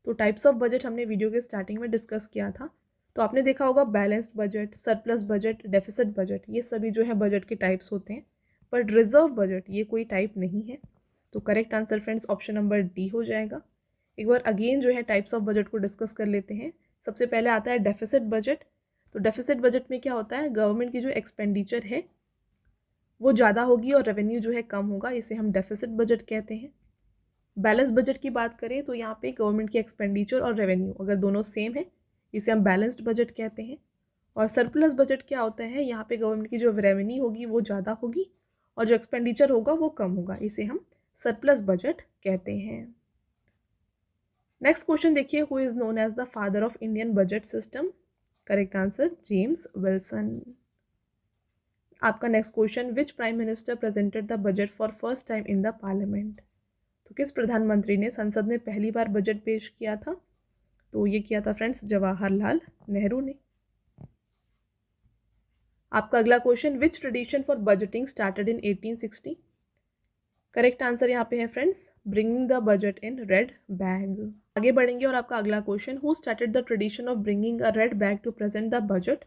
तो टाइप्स ऑफ बजट हमने वीडियो के स्टार्टिंग में डिस्कस किया था। तो आपने देखा होगा balanced budget, surplus budget, deficit budget, ये सभी जो है बजट के टाइप्स होते हैं। बट रिजर्व बजट ये कोई टाइप नहीं है। तो correct answer friends option number D हो जाएगा। एक बार अगेन जो है टाइप्स ऑफ बजट को डिस्कस कर लेते हैं। सबसे पहले आता है डेफिसिट बजट। तो डेफिसिट बजट में क्या होता है, गवर्नमेंट की जो एक्सपेंडिचर है वो ज़्यादा होगी और रेवेन्यू जो है कम होगा, इसे हम डेफिसिट बजट कहते हैं। बैलेंस बजट की बात करें तो यहाँ पे गवर्नमेंट की एक्सपेंडिचर और रेवेन्यू अगर दोनों सेम है, इसे हम बैलेंस्ड बजट कहते हैं। और सरप्लस बजट क्या होता है, यहाँ पे गवर्नमेंट की जो रेवेन्यू होगी वो ज़्यादा होगी और जो एक्सपेंडिचर होगा वो कम होगा, इसे हम सरप्लस बजट कहते हैं। नेक्स्ट क्वेश्चन देखिए, who is known as the father of Indian budget system? Correct answer James Wilson. आपका next question, which prime minister presented the budget for first time in the parliament? तो किस प्रधानमंत्री ने संसद में पहली बार बजट पेश किया था? तो ये किया था फ्रेंड्स जवाहरलाल नेहरू ने। आपका अगला question, which tradition for budgeting started in 1860? Correct answer यहाँ पे है friends bringing the budget in red bag. आगे बढ़ेंगे और आपका अगला question, who started the tradition of bringing a red bag to present the budget?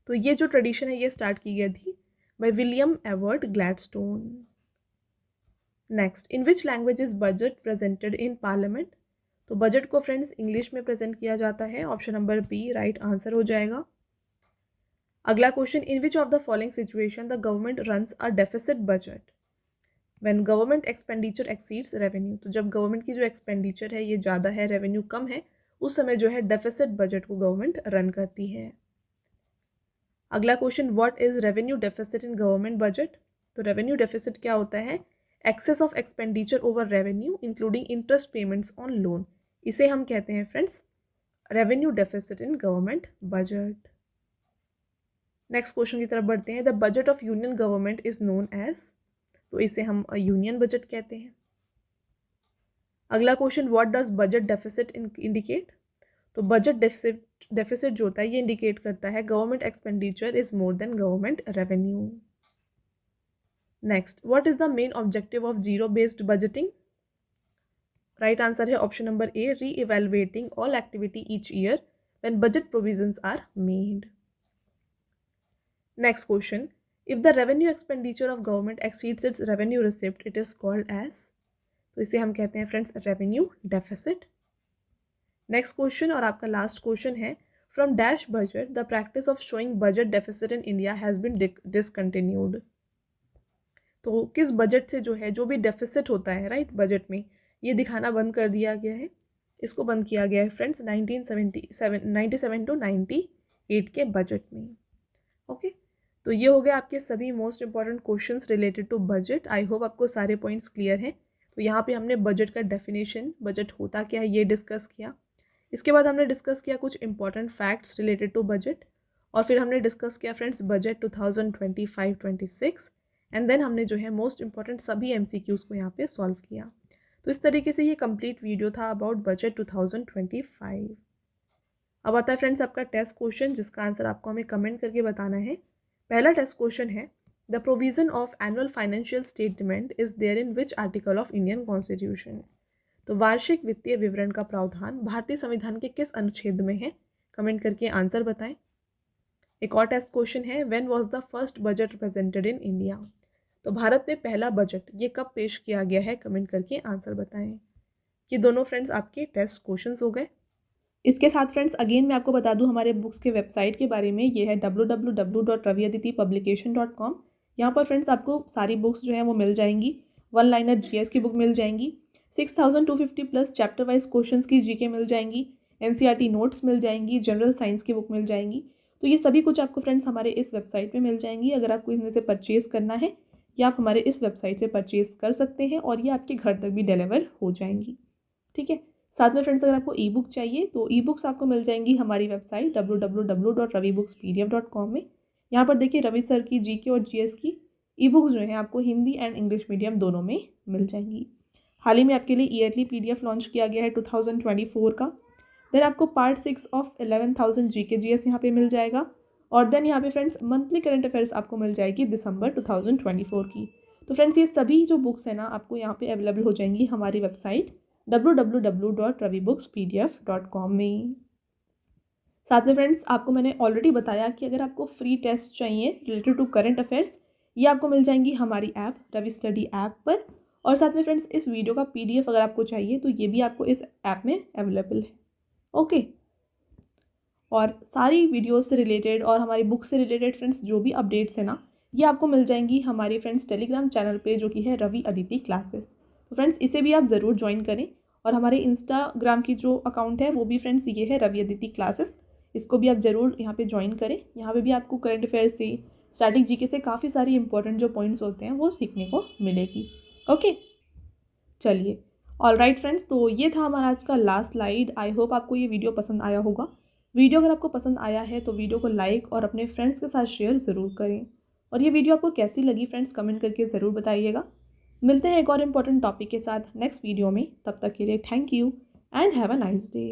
तो ये जो ट्रेडिशन है ये स्टार्ट की गई थी by William Ewart Gladstone. Next, in which language is budget presented in parliament? तो बजट को फ्रेंड्स इंग्लिश में प्रेजेंट किया जाता है, option number B right answer हो जाएगा। अगला question, in which of the following situation the government runs a deficit budget? When government expenditure exceeds revenue. तो जब गवर्नमेंट की जो एक्सपेंडिचर है ये ज़्यादा है, रेवेन्यू कम है, उस समय जो है डेफिसिट बजट को गवर्नमेंट रन करती है। अगला question, what is revenue deficit in government budget? तो रेवेन्यू डेफिसिट क्या होता है? Excess of expenditure over revenue including interest payments on loan, इसे हम कहते हैं friends revenue deficit in government budget. Next question की तरफ बढ़ते हैं, the budget of union government is known as? तो इसे हम यूनियन बजट कहते हैं। अगला question, what does budget deficit indicate? तो बजट डेफिसिट जो होता है ये इंडिकेट करता है government expenditure is more than government revenue. Next, what is the main objective of zero based budgeting? Right answer है option number A, reevaluating all activity each year when budget provisions are made. Next question, if the revenue expenditure of government exceeds its revenue receipt it is called as? तो इसे हम कहते हैं friends revenue deficit. Next question और आपका last question है, from dash budget the practice of showing budget deficit in India has been discontinued. तो किस बजट से जो है जो भी डेफिसिट होता है राइट बजट में, ये दिखाना बंद कर दिया गया है। इसको बंद किया गया है फ्रेंड्स 1997 टू 98 के बजट में। ओके, तो ये हो गए आपके सभी most important questions related to budget. I hope आपको सारे पॉइंट्स क्लियर हैं। तो यहाँ पे हमने बजट का डेफिनेशन, बजट होता क्या है ये डिस्कस किया। इसके बाद हमने डिस्कस किया कुछ important facts related to budget, और फिर हमने डिस्कस किया फ्रेंड्स बजट 2025-26, एंड देन हमने जो है मोस्ट इंपॉर्टेंट सभी MCQs को यहाँ पे सॉल्व किया। तो इस तरीके से ये कंप्लीट वीडियो था अबाउट बजट 2025। अब आता है फ्रेंड्स आपका टेस्ट क्वेश्चन, जिसका आंसर आपको हमें कमेंट करके बताना है। पहला टेस्ट क्वेश्चन है, the provision of annual financial statement is there in which article of Indian constitution? तो वार्षिक वित्तीय विवरण का प्रावधान भारतीय संविधान के किस अनुच्छेद में है? कमेंट करके आंसर बताएं। एक और टेस्ट क्वेश्चन है, when was the first budget presented in India? तो भारत में पहला बजट ये कब पेश किया गया है? कमेंट करके आंसर बताएं। ये दोनों फ्रेंड्स आपके टेस्ट क्वेश्चंस हो गए। इसके साथ फ्रेंड्स अगेन मैं आपको बता दूं हमारे बुक्स के वेबसाइट के बारे में। ये है www.raviaditipublication.com। यहाँ पर फ्रेंड्स आपको सारी बुक्स जो है वो मिल जाएंगी। वन लाइनर GS की बुक मिल जाएंगी, 6250 प्लस चैप्टर वाइज क्वेश्चंस की GK मिल जाएंगी, NCERT नोट्स मिल जाएंगी, जनरल साइंस की बुक मिल जाएंगी। तो ये सभी कुछ आपको फ्रेंड्स हमारे इस वेबसाइट पे मिल जाएंगी। अगर आपको इनमें से परचेज़ करना है या आप हमारे इस वेबसाइट से परचेज़ कर सकते हैं, और ये आपके घर तक भी डिलीवर हो जाएंगी। ठीक है, साथ में फ्रेंड्स अगर आपको ई बुक चाहिए तो ई बुक्स आपको मिल जाएंगी हमारी वेबसाइट www.ravibookspdf.com में। यहाँ पर देखिए रवि सर की GK और GS की ई बुक्स जो हैं आपको हिंदी एंड इंग्लिश मीडियम दोनों में मिल जाएंगी। हाल ही में आपके लिए ईयरली PDF लॉन्च किया गया है 2024 का। देन आपको पार्ट 6 ऑफ 11,000 GK GS यहाँ पे मिल जाएगा, और देन यहाँ पे फ्रेंड्स मंथली करंट अफेयर्स आपको मिल जाएगी दिसंबर 2024 की। तो फ्रेंड्स ये सभी जो बुक्स हैं ना आपको यहाँ पे अवेलेबल हो जाएंगी हमारी वेबसाइट www.ravibookspdf.com में। साथ में फ्रेंड्स आपको मैंने ऑलरेडी बताया कि अगर आपको फ्री टेस्ट चाहिए रिलेटेड टू करंट अफेयर्स, ये आपको मिल जाएंगी हमारी ऐप रवि स्टडी ऐप पर। और साथ में फ्रेंड्स इस वीडियो का PDF अगर आपको चाहिए तो ये भी आपको इस ऐप में अवेलेबल है। ओके, और सारी वीडियोस से रिलेटेड और हमारी बुक से रिलेटेड फ्रेंड्स जो भी अपडेट्स है ना, ये आपको मिल जाएंगी हमारी फ्रेंड्स टेलीग्राम चैनल पे, जो कि है रवि अदिति क्लासेस। तो फ्रेंड्स इसे भी आप ज़रूर ज्वाइन करें, और हमारे इंस्टाग्राम की जो अकाउंट है वो भी फ्रेंड्स ये है रवि अदिति क्लासेस, इसको भी आप ज़रूर यहाँ पे ज्वाइन करें। यहाँ पे भी आपको करंट अफेयर से, स्टैटिक GK से काफ़ी सारी इंपॉर्टेंट जो पॉइंट्स होते हैं वो सीखने को मिलेगी। ओके, चलिए ऑलराइट फ्रेंड्स, तो ये था हमारा आज का लास्ट स्लाइड। आई होप आपको ये वीडियो पसंद आया होगा। वीडियो अगर आपको पसंद आया है तो वीडियो को लाइक और अपने फ्रेंड्स के साथ शेयर ज़रूर करें। और ये वीडियो आपको कैसी लगी फ्रेंड्स, कमेंट करके ज़रूर बताइएगा। मिलते हैं एक और इम्पॉर्टेंट टॉपिक के साथ नेक्स्ट वीडियो में। तब तक के लिए thank you and have a nice day.